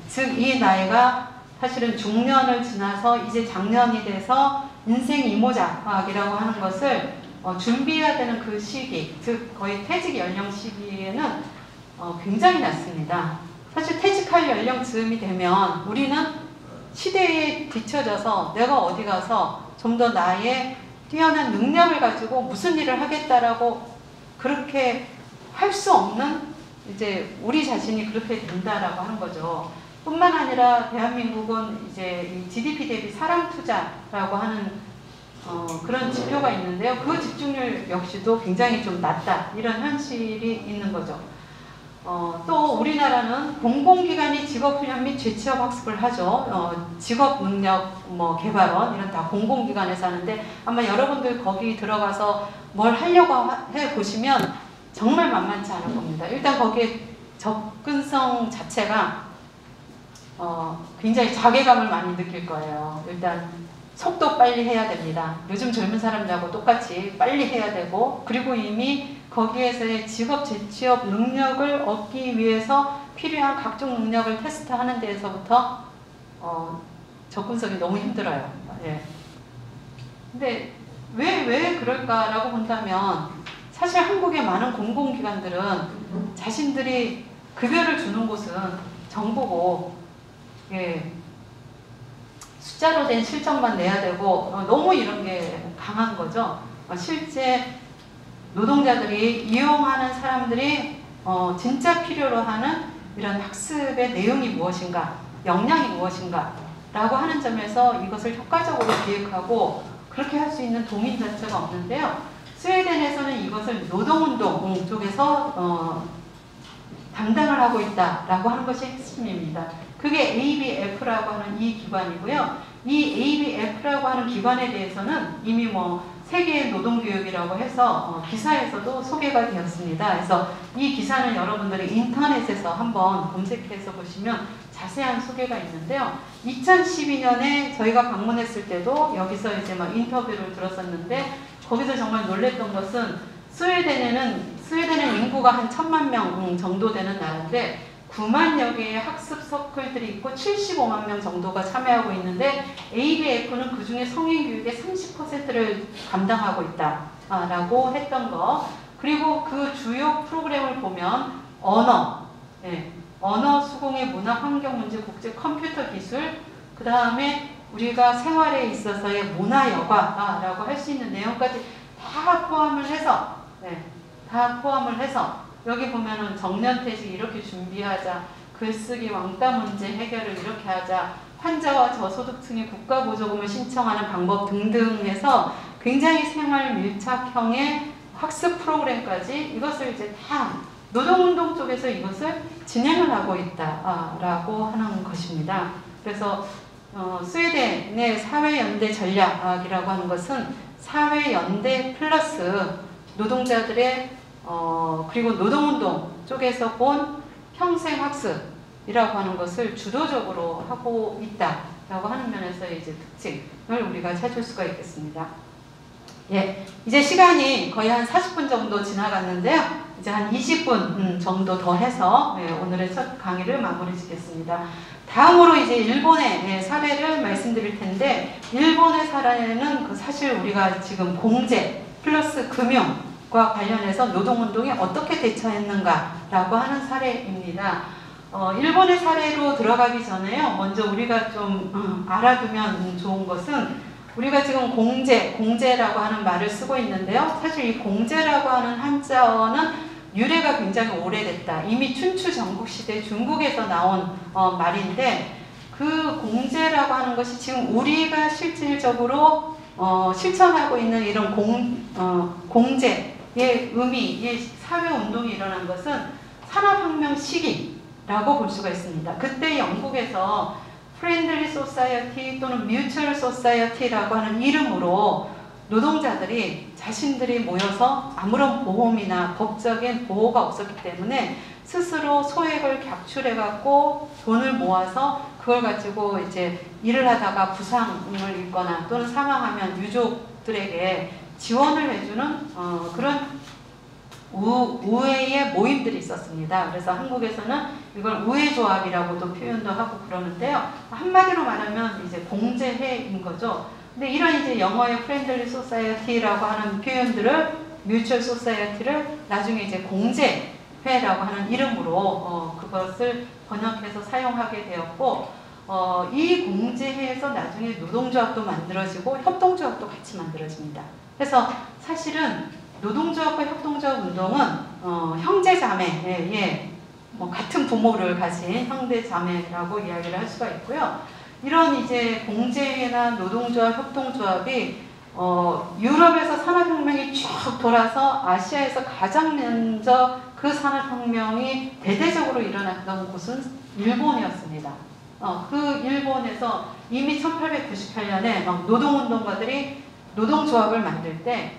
즉 이 나이가 사실은 중년을 지나서 이제 장년이 돼서 인생 이모작이라고 하는 것을 준비해야 되는 그 시기, 즉 거의 퇴직 연령 시기에는 굉장히 낮습니다. 사실 퇴직할 연령 즈음이 되면 우리는 시대에 뒤처져서 내가 어디 가서 좀 더 나의 뛰어난 능력을 가지고 무슨 일을 하겠다라고 그렇게 할 수 없는, 이제 우리 자신이 그렇게 된다라고 하는 거죠. 뿐만 아니라 대한민국은 이제 이 GDP 대비 사람 투자라고 하는 그런 지표가 있는데요. 그 집중률 역시도 굉장히 좀 낮다, 이런 현실이 있는 거죠. 또 우리나라는 공공기관이 직업훈련 및 재취업 학습을 하죠. 직업능력 개발원 이런 다 공공기관에서 하는데, 아마 여러분들 거기 들어가서 뭘 하려고 해보시면 정말 만만치 않을 겁니다. 일단 거기에 접근성 자체가 굉장히 자괴감을 많이 느낄 거예요. 일단 속도 빨리 해야 됩니다. 요즘 젊은 사람들하고 똑같이 빨리 해야 되고, 그리고 이미 거기에서의 직업 재취업 능력을 얻기 위해서 필요한 각종 능력을 테스트하는 데에서부터 접근성이 너무 힘들어요. 예. 근데 왜 그럴까라고 본다면, 사실 한국의 많은 공공기관들은 자신들이 급여를 주는 곳은 정부고, 예, 숫자로 된 실적만 내야 되고 너무 이런 게 강한 거죠. 실제 노동자들이 이용하는 사람들이 진짜 필요로 하는 이런 학습의 내용이 무엇인가, 역량이 무엇인가 라고 하는 점에서 이것을 효과적으로 기획하고 그렇게 할 수 있는 동인 자체가 없는데요. 스웨덴에서는 이것을 노동운동 쪽에서 담당을 하고 있다라고 하는 것이 핵심입니다. 그게 ABF라고 하는 이 기관이고요. 이 ABF라고 하는 기관에 대해서는 이미 세계 노동교육이라고 해서 기사에서도 소개가 되었습니다. 그래서 이 기사는 여러분들이 인터넷에서 한번 검색해서 보시면 자세한 소개가 있는데요. 2012년에 저희가 방문했을 때도 여기서 이제 인터뷰를 들었었는데, 거기서 정말 놀랬던 것은 스웨덴은 인구가 한 1000만 명 정도 되는 나라인데 9만여 개의 학습 서클들이 있고 75만 명 정도가 참여하고 있는데, ABF는 그 중에 성인 교육의 30%를 감당하고 있다라고 했던 거. 그리고 그 주요 프로그램을 보면 언어 수공의 문화, 환경 문제, 국제 컴퓨터 기술, 그 다음에 우리가 생활에 있어서의 문화여과라고 할 수 있는 내용까지 다 포함을 해서 여기 보면은 정년퇴직 이렇게 준비하자, 글쓰기 왕따 문제 해결을 이렇게 하자, 환자와 저소득층의 국가보조금을 신청하는 방법 등등 해서 굉장히 생활 밀착형의 학습 프로그램까지, 이것을 이제 다 노동운동 쪽에서 이것을 진행을 하고 있다라고 하는 것입니다. 그래서 스웨덴의 사회연대 전략이라고 하는 것은 사회연대 플러스 노동자들의 그리고 노동운동 쪽에서 본 평생학습이라고 하는 것을 주도적으로 하고 있다라고 하는 면에서의 이제 특징을 우리가 찾을 수가 있겠습니다. 예, 이제 시간이 거의 한 40분 정도 지나갔는데요. 이제 한 20분 정도 더 해서 오늘의 첫 강의를 마무리 짓겠습니다. 다음으로 이제 일본의 사례를 말씀드릴 텐데, 일본의 사례는 사실 우리가 지금 공제 플러스 금융과 관련해서 노동운동에 어떻게 대처했는가라고 하는 사례입니다. 일본의 사례로 들어가기 전에요, 먼저 우리가 좀 알아두면 좋은 것은, 우리가 지금 공제라고 하는 말을 쓰고 있는데요. 사실 이 공제라고 하는 한자어는 유래가 굉장히 오래됐다. 이미 춘추 전국시대 중국에서 나온 말인데 그 공제라고 하는 것이 지금 우리가 실질적으로 실천하고 있는 이런 공제의 의미, 이 사회운동이 일어난 것은 산업혁명 시기라고 볼 수가 있습니다. 그때 영국에서 프렌들리 소사이어티 또는 뮤추얼 소사이어티라고 하는 이름으로 노동자들이 자신들이 모여서 아무런 보험이나 법적인 보호가 없었기 때문에 스스로 소액을 객출해갖고 돈을 모아서 그걸 가지고 이제 일을 하다가 부상을 입거나 또는 사망하면 유족들에게 지원을 해주는 그런 우회의 모임들이 있었습니다. 그래서 한국에서는 이걸 우회조합이라고도 표현도 하고 그러는데요. 한마디로 말하면 이제 공제회인 거죠. 근데 이런 이제 영어의 프렌들리 소사이어티라고 하는 표현들을 뮤추얼 소사이어티를 나중에 이제 공제회라고 하는 이름으로 그것을 번역해서 사용하게 되었고 이 공제회에서 나중에 노동조합도 만들어지고 협동조합도 같이 만들어집니다. 그래서 사실은 노동조합과 협동조합 운동은 형제자매의 같은 부모를 가진 형제자매라고 이야기를 할 수가 있고요. 이런 이제 공제회나 노동조합, 협동조합이 유럽에서 산업혁명이 쭉 돌아서 아시아에서 가장 먼저 그 산업혁명이 대대적으로 일어났던 곳은 일본이었습니다. 그 일본에서 이미 1898년에 노동운동가들이 노동조합을 만들 때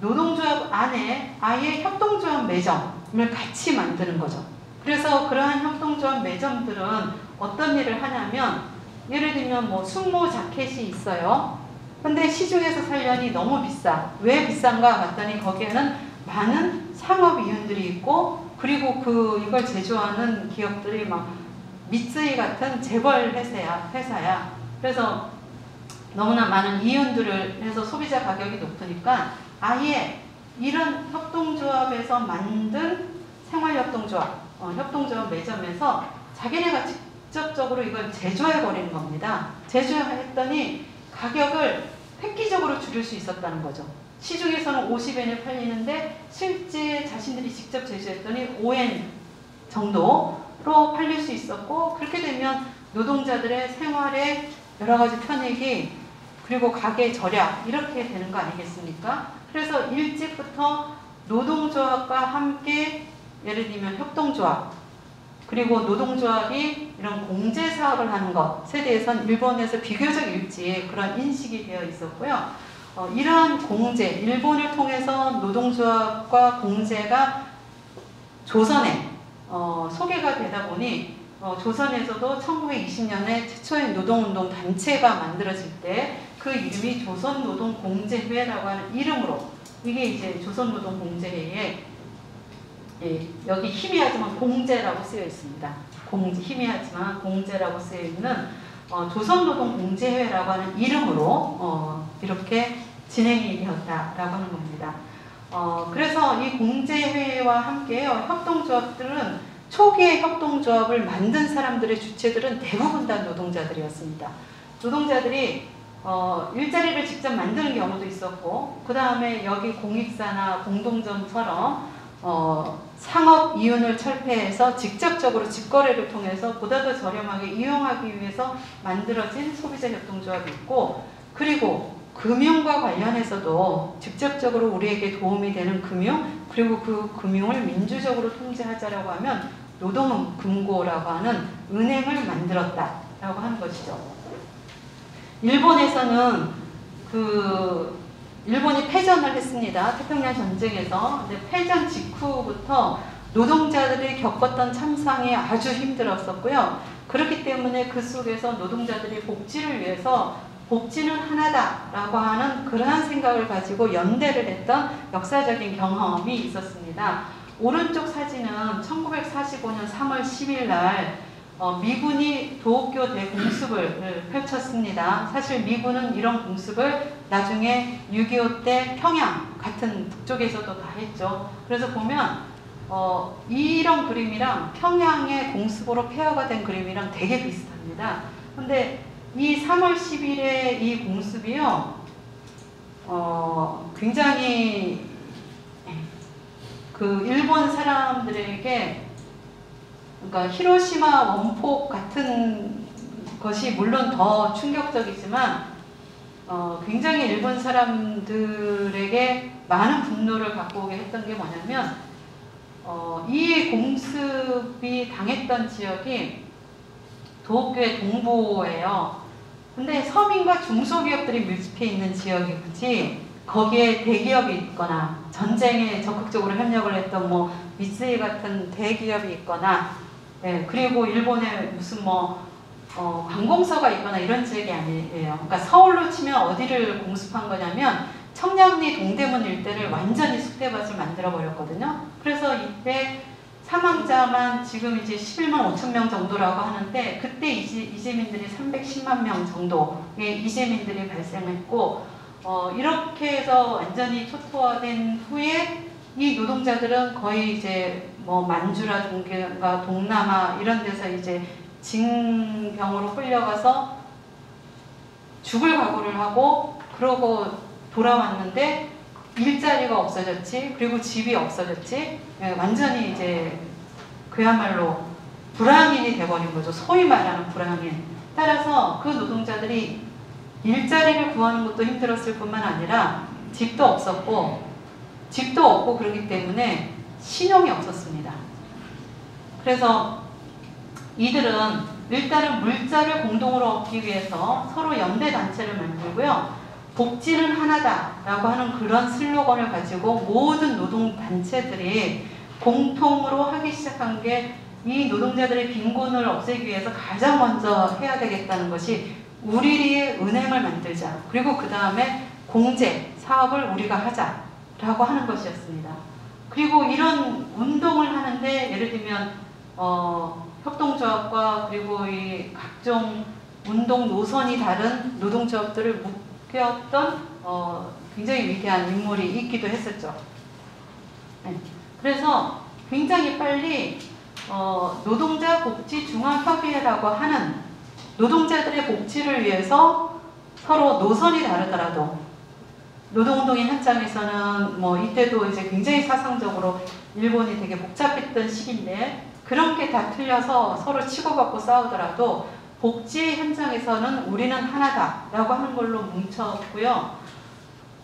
노동조합 안에 아예 협동조합 매점을 같이 만드는 거죠. 그래서 그러한 협동조합 매점들은 어떤 일을 하냐면 예를 들면 숙모 자켓이 있어요. 근데 시중에서 살려니 너무 비싸. 왜 비싼가 봤더니 거기에는 많은 상업이윤들이 있고 그리고 이걸 제조하는 기업들이 막 미쓰이 같은 재벌 회사야. 그래서 너무나 많은 이윤들을 해서 소비자 가격이 높으니까 아예 이런 협동조합에서 만든 생활협동조합, 협동조합 매점에서 자기네가 직접적으로 이걸 제조해버리는 겁니다. 제조했더니 가격을 획기적으로 줄일 수 있었다는 거죠. 시중에서는 50엔에 팔리는데 실제 자신들이 직접 제조했더니 5엔 정도로 팔릴 수 있었고 그렇게 되면 노동자들의 생활에 여러 가지 편익이 그리고 가계 절약 이렇게 되는 거 아니겠습니까? 그래서 일찍부터 노동조합과 함께 예를 들면 협동조합 그리고 노동조합이 이런 공제사업을 하는 것에 대해서는 일본에서 비교적 일찍 그런 인식이 되어 있었고요. 이러한 공제, 일본을 통해서 노동조합과 공제가 조선에 소개가 되다 보니 조선에서도 1920년에 최초의 노동운동 단체가 만들어질 때 그 이름이 조선노동공제회라고 하는 이름으로 이게 이제 조선노동공제회에 여기 희미하지만 공제라고 쓰여 있습니다. 희미하지만 공제라고 쓰여 있는 조선노동공제회라고 하는 이름으로 이렇게 진행이 되었다라고 하는 겁니다. 그래서 이 공제회와 함께요 협동조합들은 초기의 협동조합을 만든 사람들의 주체들은 대부분 다 노동자들이었습니다. 노동자들이 일자리를 직접 만드는 경우도 있었고 그 다음에 여기 공익사나 공동점처럼 상업 이윤을 철폐해서 직접적으로 직거래를 통해서 보다 더 저렴하게 이용하기 위해서 만들어진 소비자협동조합이 있고 그리고 금융과 관련해서도 직접적으로 우리에게 도움이 되는 금융 그리고 그 금융을 민주적으로 통제하자라고 하면 노동금고라고 하는 은행을 만들었다라고 하는 것이죠. 일본에서는 일본이 패전을 했습니다. 태평양 전쟁에서. 근데 패전 직후부터 노동자들이 겪었던 참상이 아주 힘들었었고요. 그렇기 때문에 그 속에서 노동자들이 복지를 위해서 복지는 하나다라고 하는 그러한 생각을 가지고 연대를 했던 역사적인 경험이 있었습니다. 오른쪽 사진은 1945년 3월 10일 날 미군이 도쿄 대공습을 펼쳤습니다. 사실 미군은 이런 공습을 나중에 6.25 때 평양 같은 북쪽에서도 다 했죠. 그래서 보면 이런 그림이랑 평양의 공습으로 폐허가 된 그림이랑 되게 비슷합니다. 근데 이 3월 10일의 이 공습이요 굉장히 그 일본 사람들에게 그러니까 히로시마 원폭 같은 것이 물론 더 충격적이지만 굉장히 일본 사람들에게 많은 분노를 갖고 오게 했던 게 뭐냐면 이 공습이 당했던 지역이 도쿄의 동부예요. 근데 서민과 중소기업들이 밀집해 있는 지역이지 거기에 대기업이 있거나 전쟁에 적극적으로 협력을 했던 뭐 미쓰이 같은 대기업이 있거나 그리고 일본에 무슨 관공서가 있거나 이런 지역이 아니에요. 그러니까 서울로 치면 어디를 공습한 거냐면 청량리 동대문 일대를 완전히 쑥대밭을 만들어 버렸거든요. 그래서 이때 사망자만 지금 이제 11만 5천 명 정도라고 하는데 그때 이재민들이 310만 명 정도의 이재민들이 발생했고 이렇게 해서 완전히 초토화된 후에 이 노동자들은 거의 이제 뭐 만주라든가 동남아 이런 데서 이제 징병으로 끌려가서 죽을 각오를 하고 그러고 돌아왔는데 일자리가 없어졌지, 그리고 집이 없어졌지, 완전히 이제 그야말로 불황인이 돼버린 거죠. 소위 말하는 불황인. 따라서 그 노동자들이 일자리를 구하는 것도 힘들었을 뿐만 아니라 집도 없었고 그러기 때문에 신용이 없었습니다. 그래서 이들은 일단은 물자를 공동으로 얻기 위해서 서로 연대단체를 만들고요. 복지는 하나다라고 하는 그런 슬로건을 가지고 모든 노동단체들이 공통으로 하기 시작한 게 이 노동자들의 빈곤을 없애기 위해서 가장 먼저 해야 되겠다는 것이 우리의 은행을 만들자. 그리고 그 다음에 공제, 사업을 우리가 하자라고 하는 것이었습니다. 그리고 이런 운동을 하는데 예를 들면 협동조합과 그리고 이 각종 운동 노선이 다른 노동조합들을 묶였던 굉장히 위대한 인물이 있기도 했었죠. 그래서 굉장히 빨리 노동자 복지 중앙협의회라고 하는 노동자들의 복지를 위해서 서로 노선이 다르더라도 노동운동의 현장에서는 뭐 이때도 이제 굉장히 사상적으로 일본이 되게 복잡했던 시기인데 그런 게 다 틀려서 서로 치고받고 싸우더라도 복지 현장에서는 우리는 하나다라고 하는 걸로 뭉쳤고요.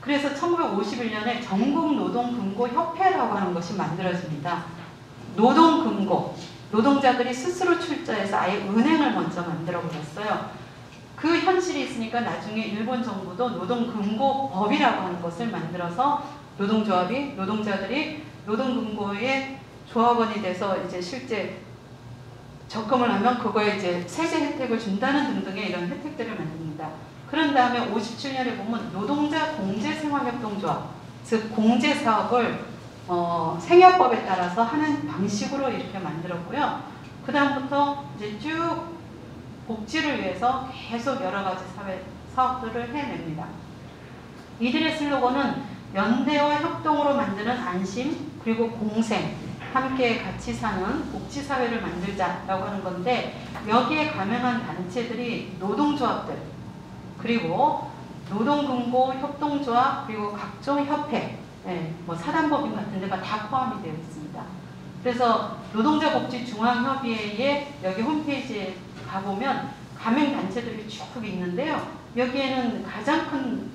그래서 1951년에 전국노동금고협회라고 하는 것이 만들어집니다. 노동금고, 노동자들이 스스로 출자해서 아예 은행을 먼저 만들어 버렸어요. 그 현실이 있으니까 나중에 일본 정부도 노동금고법이라고 하는 것을 만들어서 노동자들이 노동금고의 조합원이 돼서 이제 실제 적금을 하면 그거에 이제 세제 혜택을 준다는 등등의 이런 혜택들을 만듭니다. 그런 다음에 57년에 보면 노동자 공제생활협동조합, 즉 공제사업을 생협법에 따라서 하는 방식으로 이렇게 만들었고요. 그 다음부터 이제 쭉 복지를 위해서 계속 여러 가지 사업들을 해냅니다. 이들의 슬로건은 연대와 협동으로 만드는 안심, 그리고 공생, 함께 같이 사는 복지사회를 만들자라고 하는 건데 여기에 가맹한 단체들이 노동조합들, 그리고 노동금고 협동조합, 그리고 각종 협회, 뭐 사단법인 같은 데가 다 포함이 되어 있습니다. 그래서 노동자복지중앙협의회의 여기 홈페이지에 가보면 가맹단체들이 쭉 있는데요. 여기에는 가장 큰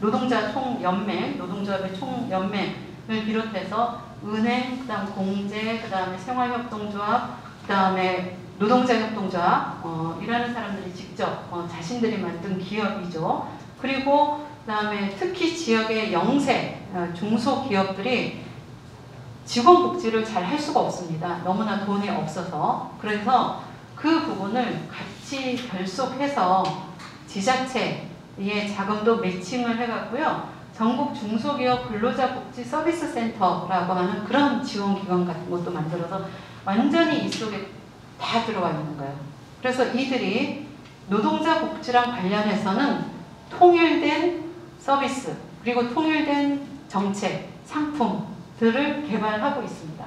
노동자 총연맹, 노동조합의 총연맹을 비롯해서 은행, 그 다음 공제, 그 다음에 생활협동조합, 그 다음에 노동자협동조합, 일하는 사람들이 직접 자신들이 만든 기업이죠. 그리고 그 다음에 특히 지역의 영세, 중소기업들이 직원 복지를 잘 할 수가 없습니다. 너무나 돈이 없어서. 그래서 그 부분을 같이 결속해서 지자체의 자금도 매칭을 해갖고요. 전국 중소기업 근로자 복지 서비스 센터라고 하는 그런 지원기관 같은 것도 만들어서 완전히 이 속에 다 들어와 있는 거예요. 그래서 이들이 노동자 복지랑 관련해서는 통일된 서비스, 그리고 통일된 정책, 상품들을 개발하고 있습니다.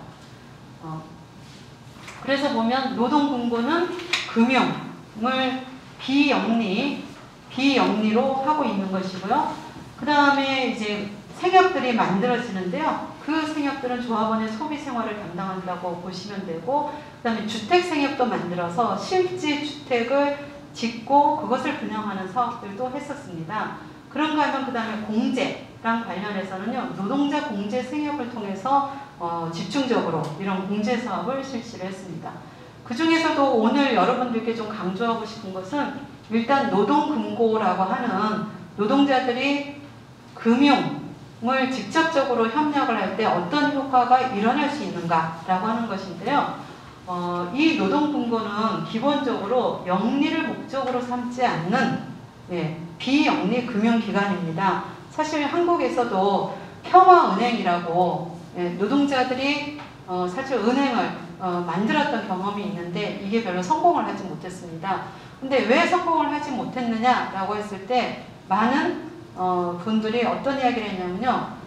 그래서 보면 노동금고는 금융을 비영리로 하고 있는 것이고요. 그 다음에 이제 생협들이 만들어지는데요. 그 그 생협들은 조합원의 소비 생활을 담당한다고 보시면 되고, 그 다음에 주택 생협도 만들어서 실지 주택을 짓고 그것을 분양하는 사업들도 했었습니다. 그런가 하면 그 다음에 공제랑 관련해서는요, 노동자 공제 생협을 통해서 집중적으로 이런 공제 사업을 실시를 했습니다. 그 중에서도 오늘 여러분들께 좀 강조하고 싶은 것은 일단 노동금고라고 하는 노동자들이 금융을 직접적으로 협력을 할 때 어떤 효과가 일어날 수 있는가라고 하는 것인데요. 이 노동금고는 기본적으로 영리를 목적으로 삼지 않는 비영리 금융기관입니다. 사실 한국에서도 평화은행이라고 노동자들이 사실 은행을 만들었던 경험이 있는데 이게 별로 성공을 하지 못했습니다. 근데 왜 성공을 하지 못했느냐라고 했을 때 많은 분들이 어떤 이야기를 했냐면요.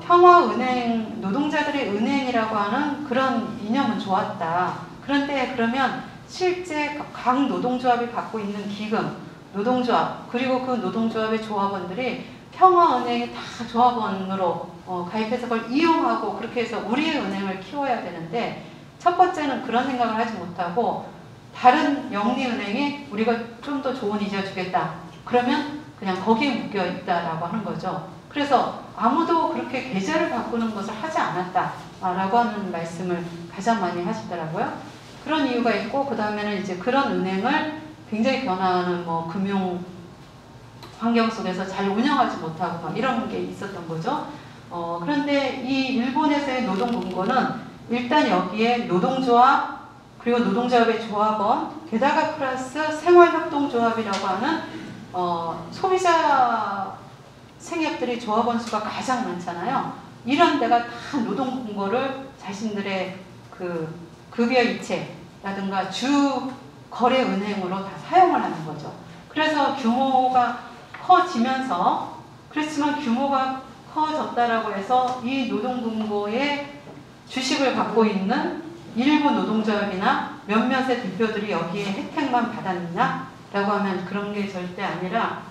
평화은행, 노동자들의 은행이라고 하는 그런 이념은 좋았다. 그런데 그러면 실제 각 노동조합이 갖고 있는 기금, 노동조합, 그리고 그 노동조합의 조합원들이 평화은행에 다 조합원으로 가입해서 그걸 이용하고 그렇게 해서 우리의 은행을 키워야 되는데 첫 번째는 그런 생각을 하지 못하고 다른 영리은행이 우리가 좀 더 좋은 이자 주겠다. 그러면 그냥 거기에 묶여 있다라고 하는 거죠. 그래서 아무도 그렇게 계좌를 바꾸는 것을 하지 않았다라고 하는 말씀을 가장 많이 하시더라고요. 그런 이유가 있고 그 다음에는 이제 그런 은행을 굉장히 변화하는 금융 환경 속에서 잘 운영하지 못하고 이런 게 있었던 거죠. 그런데 이 일본에서의 노동금고는 일단 여기에 노동조합 그리고 노동조합의 조합원 게다가 플러스 생활협동조합이라고 하는 소비자 생협들이 조합원 수가 가장 많잖아요. 이런 데가 다 노동금고를 자신들의 그 급여 이체라든가 주 거래 은행으로 다 사용을 하는 거죠. 그래서 규모가 커지면서 그렇지만 규모가 커졌다라고 해서 이 노동금고의 주식을 갖고 있는 일부 노동조합이나 몇몇의 대표들이 여기에 혜택만 받았느냐? 라고 하면 그런 게 절대 아니라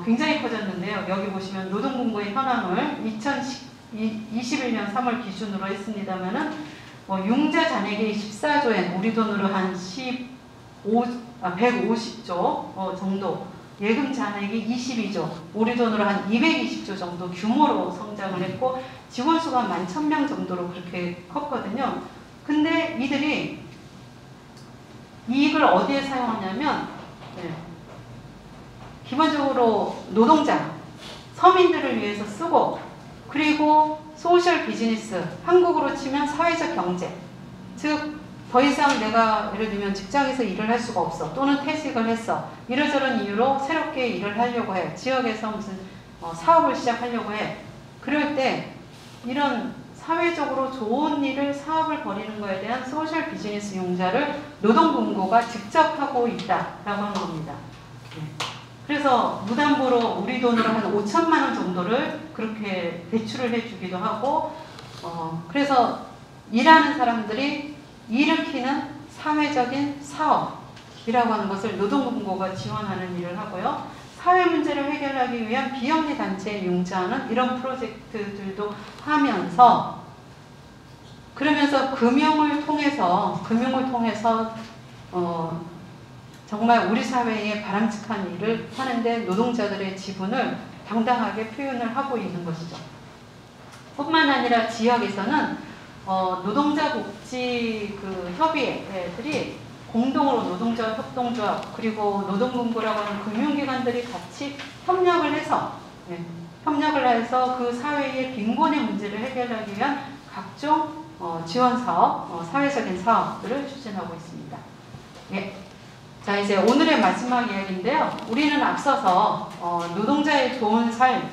굉장히 커졌는데요. 여기 보시면 노동금고의 현황을 2021년 3월 기준으로 했습니다만은 융자 잔액이 14조엔 우리 돈으로 한 150조 정도, 예금 잔액이 22조, 우리 돈으로 한 220조 정도 규모로 성장을 했고 직원 수가 11,000명 정도로 그렇게 컸거든요. 근데 이들이 이익을 어디에 사용하냐면 기본적으로 노동자, 서민들을 위해서 쓰고 그리고 소셜 비즈니스, 한국으로 치면 사회적 경제, 즉 더 이상 내가 예를 들면 직장에서 일을 할 수가 없어 또는 퇴직을 했어 이러저런 이유로 새롭게 일을 하려고 해 지역에서 무슨 사업을 시작하려고 해 그럴 때 이런 사회적으로 좋은 일을 사업을 벌이는 것에 대한 소셜 비즈니스 융자를 노동금고가 직접 하고 있다라고 하는 겁니다. 그래서 무담보로 우리 돈으로 한 5천만 원 정도를 그렇게 대출을 해주기도 하고 그래서 일하는 사람들이 일으키는 사회적인 사업이라고 하는 것을 노동금고가 지원하는 일을 하고요. 사회 문제를 해결하기 위한 비영리 단체에 융자하는 이런 프로젝트들도 하면서 그러면서 금융을 통해서 정말 우리 사회에 바람직한 일을 하는데 노동자들의 지분을 당당하게 표현을 하고 있는 것이죠. 뿐만 아니라 지역에서는 노동자 복지 협의회들이 공동으로 노동자 협동조합 그리고 노동금고라고 하는 금융기관들이 같이 협력을 해서 그 사회의 빈곤의 문제를 해결하기 위한 각종 지원 사업, 사회적인 사업들을 추진하고 있습니다. 자, 이제 오늘의 마지막 이야기인데요. 우리는 앞서서 노동자의 좋은 삶에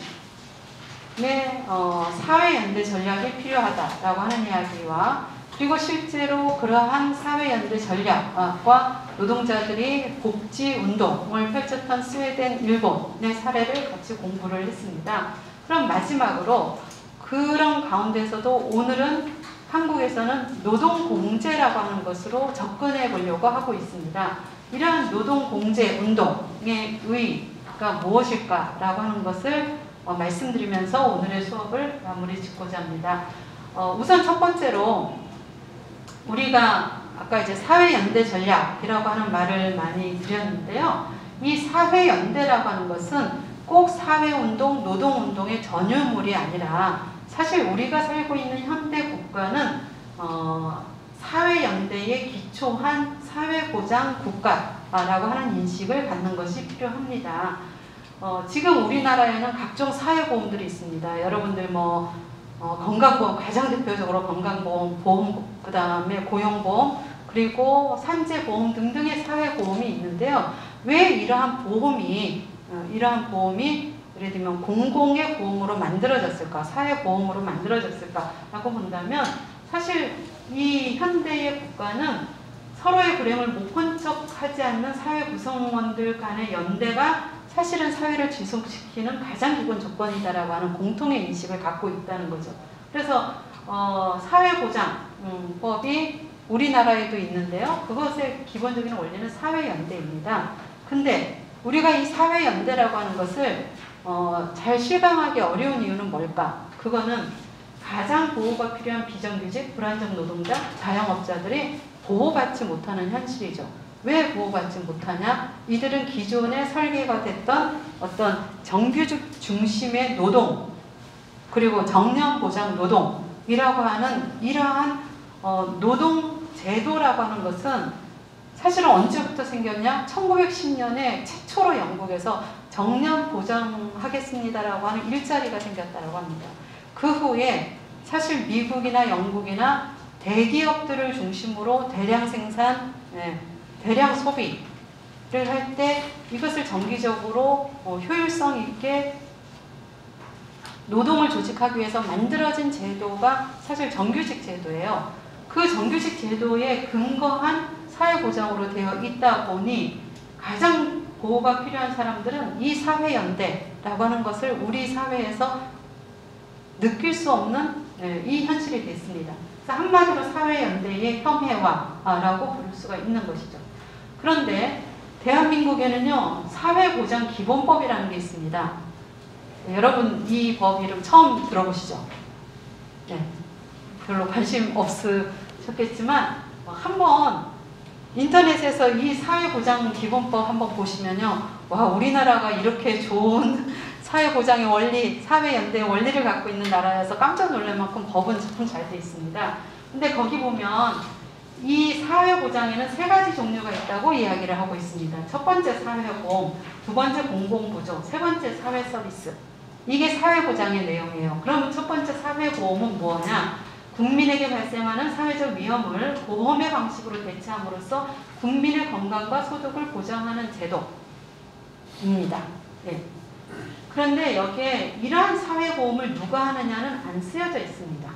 사회연대 전략이 필요하다라고 하는 이야기와 그리고 실제로 그러한 사회연대 전략과 노동자들이 복지운동을 펼쳤던 스웨덴, 일본의 사례를 같이 공부를 했습니다. 그럼 마지막으로 그런 가운데서도 오늘은 한국에서는 노동공제라고 하는 것으로 접근해 보려고 하고 있습니다. 이러한 노동공제 운동의 의의가 무엇일까라고 하는 것을 말씀드리면서 오늘의 수업을 마무리 짓고자 합니다. 우선 첫 번째로 우리가 아까 이제 사회연대 전략이라고 하는 말을 많이 드렸는데요. 이 사회연대라고 하는 것은 꼭 사회운동, 노동운동의 전유물이 아니라 사실 우리가 살고 있는 현대 국가는 사회연대에 기초한 사회보장 국가라고 하는 인식을 갖는 것이 필요합니다. 지금 우리나라에는 각종 사회보험들이 있습니다. 여러분들 건강보험, 가장 대표적으로 건강보험, 보험, 그 다음에 고용보험, 그리고 산재보험 등등의 사회보험이 있는데요. 왜 이러한 보험이 예를 들면 공공의 보험으로 만들어졌을까, 사회보험으로 만들어졌을까라고 본다면 사실 이 현대의 국가는 서로의 불행을 못 본 척하지 않는 사회 구성원들 간의 연대가 사실은 사회를 지속시키는 가장 기본 조건이다라고 하는 공통의 인식을 갖고 있다는 거죠. 그래서 사회보장법이 우리나라에도 있는데요. 그것의 기본적인 원리는 사회연대입니다. 근데 우리가 이 사회연대라고 하는 것을 잘 실감하기 어려운 이유는 뭘까? 그거는 가장 보호가 필요한 비정규직, 불안정 노동자, 자영업자들이 보호받지 못하는 현실이죠. 왜 보호받지 못하냐? 이들은 기존에 설계가 됐던 어떤 정규직 중심의 노동, 그리고 정년보장 노동이라고 하는 이러한 노동 제도라고 하는 것은 사실은 언제부터 생겼냐? 1910년에 최초로 영국에서 정년 보장하겠습니다라고 하는 일자리가 생겼다고 합니다. 그 후에 사실 미국이나 영국이나 대기업들을 중심으로 대량 생산, 대량 소비를 할 때 이것을 정기적으로 효율성 있게 노동을 조직하기 위해서 만들어진 제도가 사실 정규직 제도예요. 그 정규직 제도에 근거한 사회보장으로 되어 있다 보니 가장 보호가 필요한 사람들은 이 사회연대라고 하는 것을 우리 사회에서 느낄 수 없는 이 현실이 됐습니다. 그래서 한마디로 사회연대의 혐해화라고 부를 수가 있는 것이죠. 그런데 대한민국에는요, 사회보장기본법이라는 게 있습니다. 여러분 이 법 이름 처음 들어보시죠? 네, 별로 관심 없으셨겠지만 한번 인터넷에서 이 사회보장기본법 한번 보시면요, 와, 우리나라가 이렇게 좋은 사회보장의 원리, 사회연대의 원리를 갖고 있는 나라여서 깜짝 놀랄 만큼 법은 참 잘 돼 있습니다. 근데 거기 보면 이 사회보장에는 3가지 종류가 있다고 이야기를 하고 있습니다. 첫 번째 사회보험, 두 번째 공공부조, 세 번째 사회서비스. 이게 사회보장의 내용이에요. 그러면 첫 번째 사회보험은 뭐냐? 국민에게 발생하는 사회적 위험을 보험의 방식으로 대체함으로써 국민의 건강과 소득을 보장하는 제도입니다. 네. 그런데 여기에 이러한 사회보험을 누가 하느냐는 안 쓰여져 있습니다.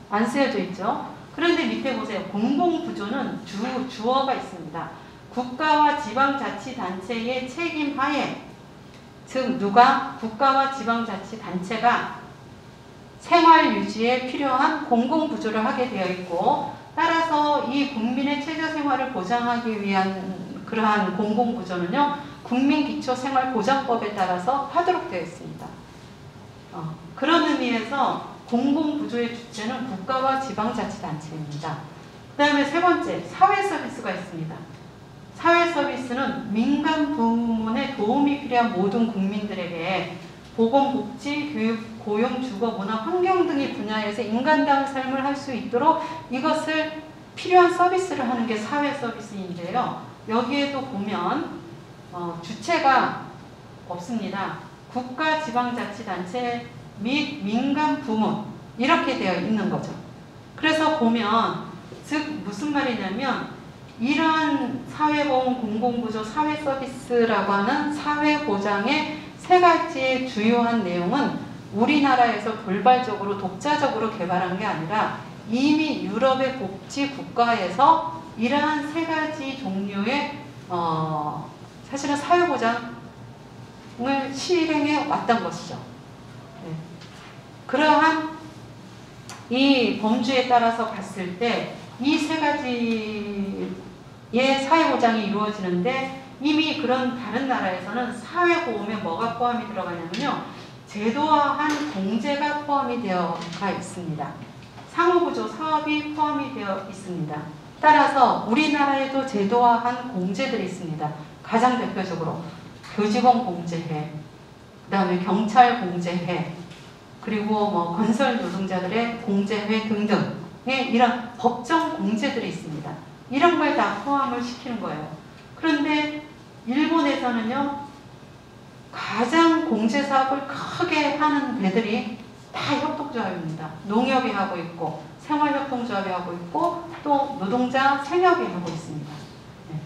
안 쓰여져 있죠. 그런데 밑에 보세요. 공공부조는 주어가 있습니다. 국가와 지방자치단체의 책임하에, 즉 누가 국가와 지방자치단체가 생활 유지에 필요한 공공부조를 하게 되어 있고, 따라서 이 국민의 최저생활을 보장하기 위한 그러한 공공부조는요, 국민기초생활보장법에 따라서 하도록 되어 있습니다. 그런 의미에서 공공부조의 주체는 국가와 지방자치단체입니다. 그 다음에 세 번째, 사회서비스가 있습니다. 사회서비스는 민간 부문에 도움이 필요한 모든 국민들에게 보건, 복지, 교육, 고용, 주거, 문화, 환경 등의 분야에서 인간다운 삶을 할 수 있도록 이것을 필요한 서비스를 하는 게 사회서비스인데요. 여기에도 보면 주체가 없습니다. 국가, 지방자치단체 및 민간 부문 이렇게 되어 있는 거죠. 그래서 보면 즉 무슨 말이냐면 이러한 사회보험, 공공부조, 사회서비스라고 하는 사회보장의 3가지의 주요한 내용은 우리나라에서 돌발적으로 독자적으로 개발한 게 아니라 이미 유럽의 복지 국가에서 이러한 3가지 종류의 사실은 사회보장을 실행해 왔던 것이죠. 네. 그러한 이 범주에 따라서 봤을 때 이 3가지의 사회보장이 이루어지는데 이미 그런 다른 나라에서는 사회보험에 뭐가 포함이 들어가냐면요, 제도화한 공제가 포함이 되어가 있습니다. 상호구조 사업이 포함이 되어 있습니다. 따라서 우리나라에도 제도화한 공제들이 있습니다. 가장 대표적으로 교직원 공제회, 그 다음에 경찰 공제회, 그리고 뭐 건설 노동자들의 공제회 등등의 이런 법정 공제들이 있습니다. 이런 걸 다 포함을 시키는 거예요. 그런데 일본에서는요, 가장 공제 사업을 크게 하는 데들이 다 협동조합입니다. 농협이 하고 있고, 생활협동조합이 하고 있고, 또 노동자 생협이 하고 있습니다. 네.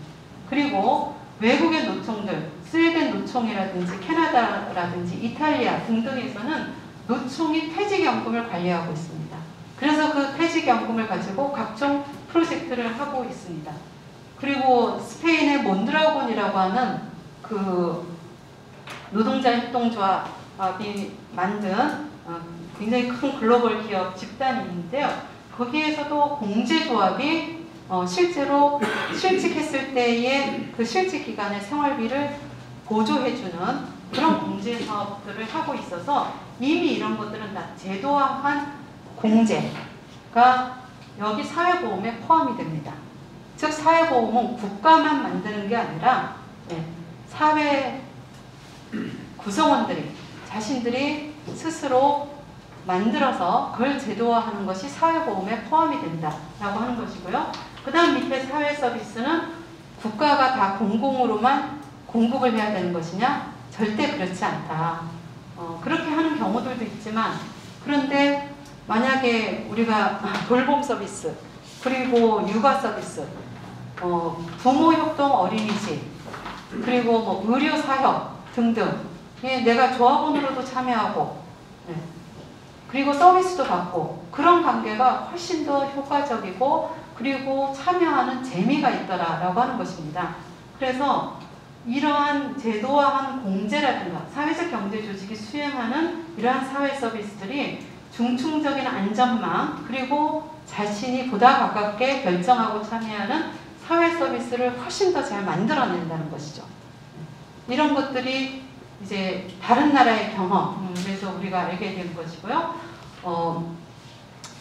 그리고 외국의 노총들, 스웨덴 노총이라든지 캐나다라든지 이탈리아 등등에서는 노총이 퇴직연금을 관리하고 있습니다. 그래서 그 퇴직연금을 가지고 각종 프로젝트를 하고 있습니다. 그리고 스페인의 몬드라곤이라고 하는 그 노동자 협동조합이 만든 굉장히 큰 글로벌 기업 집단이 있는데요. 거기에서도 공제조합이 실제로 실직했을 때의 그 실직 기간의 생활비를 보조해주는 그런 공제 사업들을 하고 있어서 이미 이런 것들은 다 제도화한 공제가 여기 사회보험에 포함이 됩니다. 즉 사회보험은 국가만 만드는 게 아니라 사회 구성원들이 자신들이 스스로 만들어서 그걸 제도화하는 것이 사회보험에 포함이 된다라고 하는 것이고요. 그 다음 밑에 사회서비스는 국가가 다 공공으로만 공급을 해야 되는 것이냐? 절대 그렇지 않다. 그렇게 하는 경우들도 있지만, 그런데 만약에 우리가 돌봄 서비스, 그리고 육아 서비스, 부모협동 어린이집, 그리고 뭐 의료 사협 등등, 내가 조합원으로도 참여하고, 그리고 서비스도 받고, 그런 관계가 훨씬 더 효과적이고, 그리고 참여하는 재미가 있더라라고 하는 것입니다. 그래서 이러한 제도화한 공제라든가 사회적 경제 조직이 수행하는 이러한 사회 서비스들이 중충적인 안전망, 그리고 자신이 보다 가깝게 결정하고 참여하는 사회 서비스를 훨씬 더 잘 만들어낸다는 것이죠. 이런 것들이 이제 다른 나라의 경험에서 우리가 알게 된 것이고요.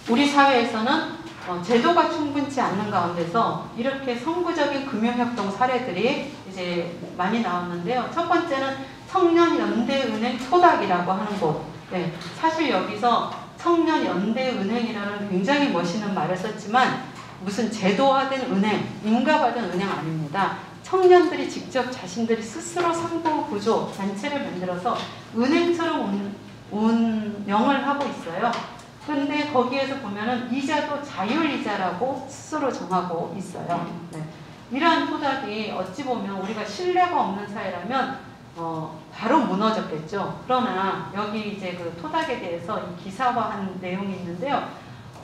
우리 사회에서는 제도가 충분치 않는 가운데서 이렇게 선구적인 금융협동 사례들이 이제 많이 나왔는데요. 첫 번째는 청년연대은행 토닥이라고 하는 곳. 사실 여기서 청년연대은행이라는 굉장히 멋있는 말을 썼지만 무슨 제도화된 은행, 인가받은 은행 아닙니다. 청년들이 직접 자신들이 스스로 상부 구조 단체를 만들어서 은행처럼 운영을 하고 있어요. 그런데 거기에서 보면은 이자도 자율이자라고 스스로 정하고 있어요. 이러한 토닥이 어찌 보면 우리가 신뢰가 없는 사회라면 바로 무너졌겠죠. 그러나 여기 이제 그 토닥에 대해서 이 기사화한 내용이 있는데요.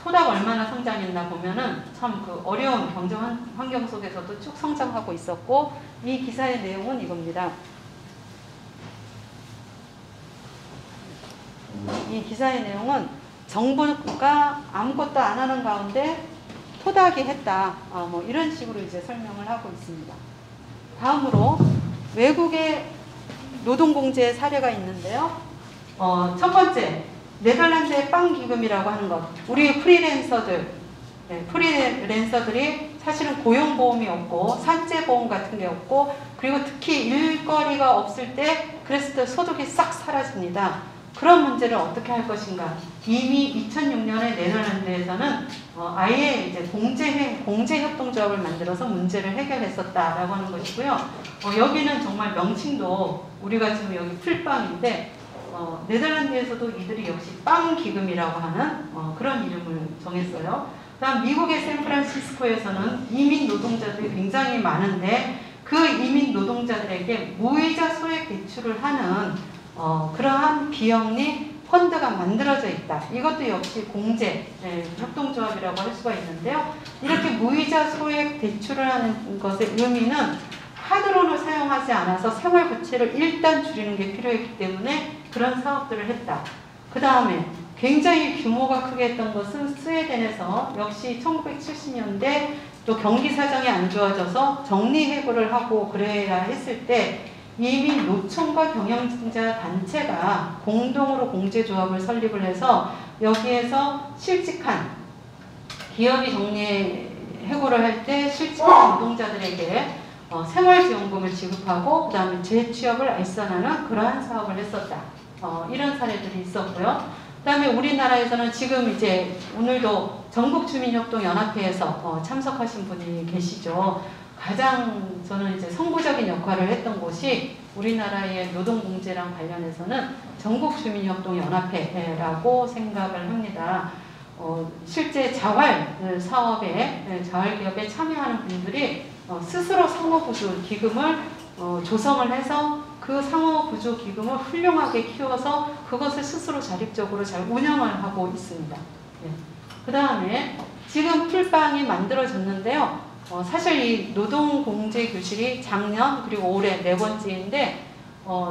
토닥 얼마나 성장했나 보면은 참 그 어려운 경제 환경 속에서도 쭉 성장하고 있었고, 이 기사의 내용은 이겁니다. 이 기사의 내용은 정부가 아무것도 안 하는 가운데 토닥이 했다. 뭐 이런 식으로 이제 설명을 하고 있습니다. 다음으로 외국의 노동공제 사례가 있는데요. 첫 번째, 네덜란드의 빵 기금이라고 하는 것. 우리 프리랜서들이 사실은 고용보험이 없고 산재보험 같은 게 없고, 그리고 특히 일거리가 없을 때 그랬을 때 소득이 싹 사라집니다. 그런 문제를 어떻게 할 것인가. 이미 2006년에 네덜란드에서는 아예 이제 공제협동조합을 만들어서 문제를 해결했었다라고 하는 것이고요. 여기는 정말 명칭도 우리가 지금 여기 풀빵인데, 네덜란드에서도 이들이 역시 빵 기금이라고 하는 그런 이름을 정했어요. 그다음 미국의 샌프란시스코에서는 이민 노동자들이 굉장히 많은데 그 이민 노동자들에게 무이자 소액 대출을 하는 그러한 비영리 펀드가 만들어져 있다. 이것도 역시 공제 협동조합이라고 할 수가 있는데요. 이렇게 무이자 소액 대출을 하는 것의 의미는 카드론을 사용하지 않아서 생활 부채를 일단 줄이는 게 필요했기 때문에 그런 사업들을 했다. 그 다음에 굉장히 규모가 크게 했던 것은 스웨덴에서 역시 1970년대 또 경기 사정이 안 좋아져서 정리해고를 하고 그래야 했을 때 이미 노총과 경영자 단체가 공동으로 공제조합을 설립을 해서 여기에서 실직한 기업이 정리해고를 할 때 실직한 노동자들에게 생활지원금을 지급하고 그 다음에 재취업을 알선하는 그러한 사업을 했었다. 이런 사례들이 있었고요. 그 다음에 우리나라에서는 지금 이제 오늘도 전국주민협동연합회에서 참석하신 분이 계시죠. 가장 저는 이제 선구적인 역할을 했던 곳이 우리나라의 노동공제랑 관련해서는 전국주민협동연합회라고 생각을 합니다. 실제 자활 사업에, 자활 기업에 참여하는 분들이 스스로 상호부주 기금을 조성을 해서 그 상호부주 기금을 훌륭하게 키워서 그것을 스스로 자립적으로 잘 운영을 하고 있습니다. 그 다음에 지금 풀빵이 만들어졌는데요. 사실 이 노동공제 교실이 작년 그리고 올해 4번째인데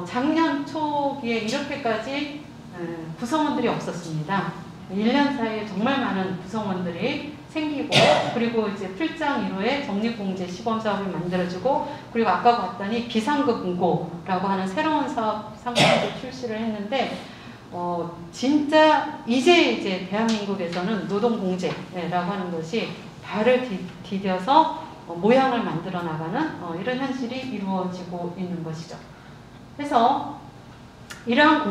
작년 초기에 이렇게까지 구성원들이 없었습니다. 1년 사이에 정말 많은 구성원들이 생기고 그리고 이제 풀장 이후에 적립공제 시범사업을 만들어주고 그리고 아까 봤더니 비상급응고라고 하는 새로운 사업 상품도 출시를 했는데 진짜 이제 대한민국에서는 노동공제라고 하는 것이 발을 디뎌서 모양을 만들어 나가는 이런 현실이 이루어지고 있는 것이죠. 그래서 이러한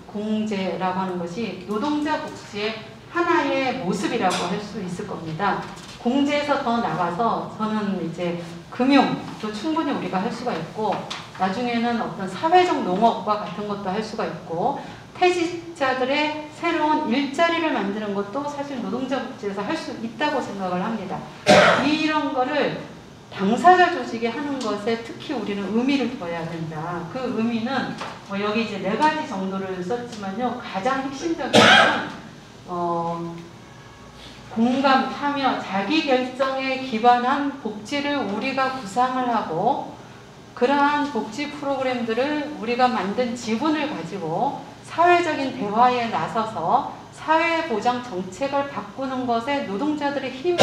공제라고 하는 것이 노동자 복지의 하나의 모습이라고 할 수 있을 겁니다. 공제에서 더 나가서 저는 이제 금융도 충분히 우리가 할 수가 있고 나중에는 어떤 사회적 농업과 같은 것도 할 수가 있고 퇴직자들의 새로운 일자리를 만드는 것도 사실 노동자 복지에서 할 수 있다고 생각을 합니다. 이런 거를 당사자 조직이 하는 것에 특히 우리는 의미를 둬야 된다. 그 의미는 여기 이제 4가지 정도를 썼지만요. 가장 핵심적인 것은 공감, 참여, 자기결정에 기반한 복지를 우리가 구상을 하고 그러한 복지 프로그램들을 우리가 만든 지분을 가지고 사회적인 대화에 나서서 사회보장 정책을 바꾸는 것에 노동자들의 힘을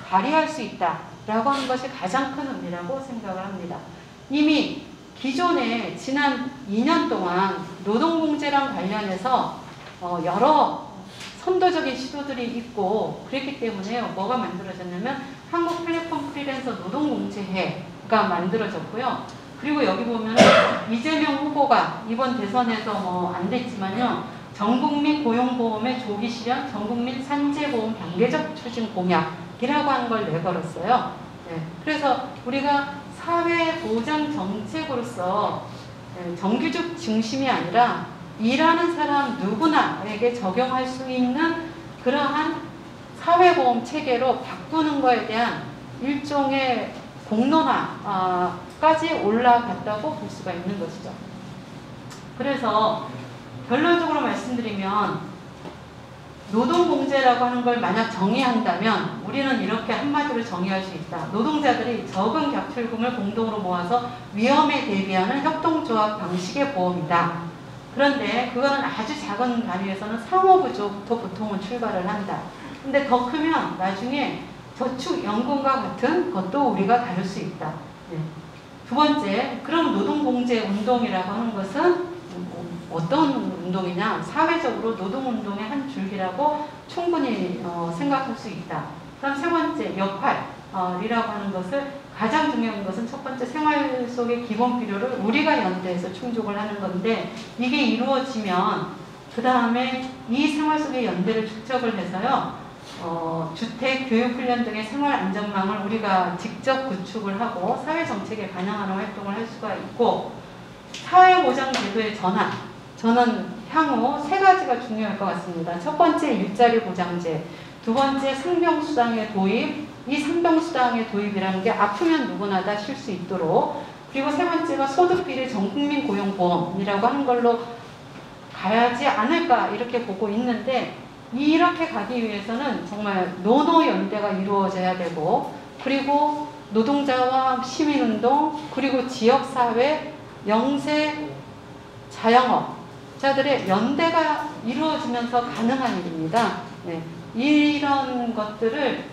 발휘할 수 있다라고 하는 것이 가장 큰 의미라고 생각을 합니다. 이미 기존에 지난 2년 동안 노동공제랑 관련해서 여러 선도적인 시도들이 있고 그랬기 때문에 뭐가 만들어졌냐면 한국 플랫폼 프리랜서 노동공제회가 만들어졌고요. 그리고 여기 보면 이재명 후보가 이번 대선에서 안 됐지만요. 전국민 고용보험의 조기 실현, 전국민 산재보험 단계적 추진 공약이라고 하는 걸 내걸었어요. 그래서 우리가 사회보장 정책으로서 정규직 중심이 아니라 일하는 사람 누구나에게 적용할 수 있는 그러한 사회보험 체계로 바꾸는 것에 대한 일종의 공론화까지 올라갔다고 볼 수가 있는 것이죠. 그래서 결론적으로 말씀드리면 노동공제라고 하는 걸 만약 정의한다면 우리는 이렇게 한마디로 정의할 수 있다. 노동자들이 적은 격출금을 공동으로 모아서 위험에 대비하는 협동조합 방식의 보험이다. 그런데 그거는 아주 작은 단위에서는 상호부조부터 보통은 출발을 한다. 근데 더 크면 나중에 저축연금과 같은 것도 우리가 다룰 수 있다. 두 번째, 그럼 노동공제 운동이라고 하는 것은 어떤 운동이냐? 사회적으로 노동운동의 한 줄기라고 충분히 생각할 수 있다. 그럼 세 번째, 역할이라고 하는 것을 가장 중요한 것은 첫 번째 생활 속의 기본 필요를 우리가 연대해서 충족을 하는 건데 이게 이루어지면 그 다음에 이 생활 속의 연대를 축적을 해서요. 주택, 교육훈련 등의 생활 안전망을 우리가 직접 구축을 하고 사회정책에 반영하는 활동을 할 수가 있고 사회보장제도의 전환 저는 향후 3가지가 중요할 것 같습니다. 첫 번째 일자리 보장제, 두 번째 상병수당의 도입, 이 상병수당의 도입이라는 게 아프면 누구나 다 쉴 수 있도록 그리고 세 번째가 소득비례 전국민 고용보험이라고 하는 걸로 가야지 않을까 이렇게 보고 있는데 이렇게 가기 위해서는 정말 노노연대가 이루어져야 되고 그리고 노동자와 시민운동 그리고 지역사회, 영세, 자영업자들의 연대가 이루어지면서 가능한 일입니다. 이런 것들을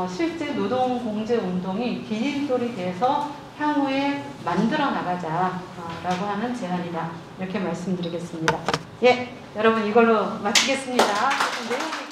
실제 노동공제운동이 디딤돌이 돼서 향후에 만들어 나가자라고 하는 제안이다. 이렇게 말씀드리겠습니다. 예, 여러분 이걸로 마치겠습니다. 내용이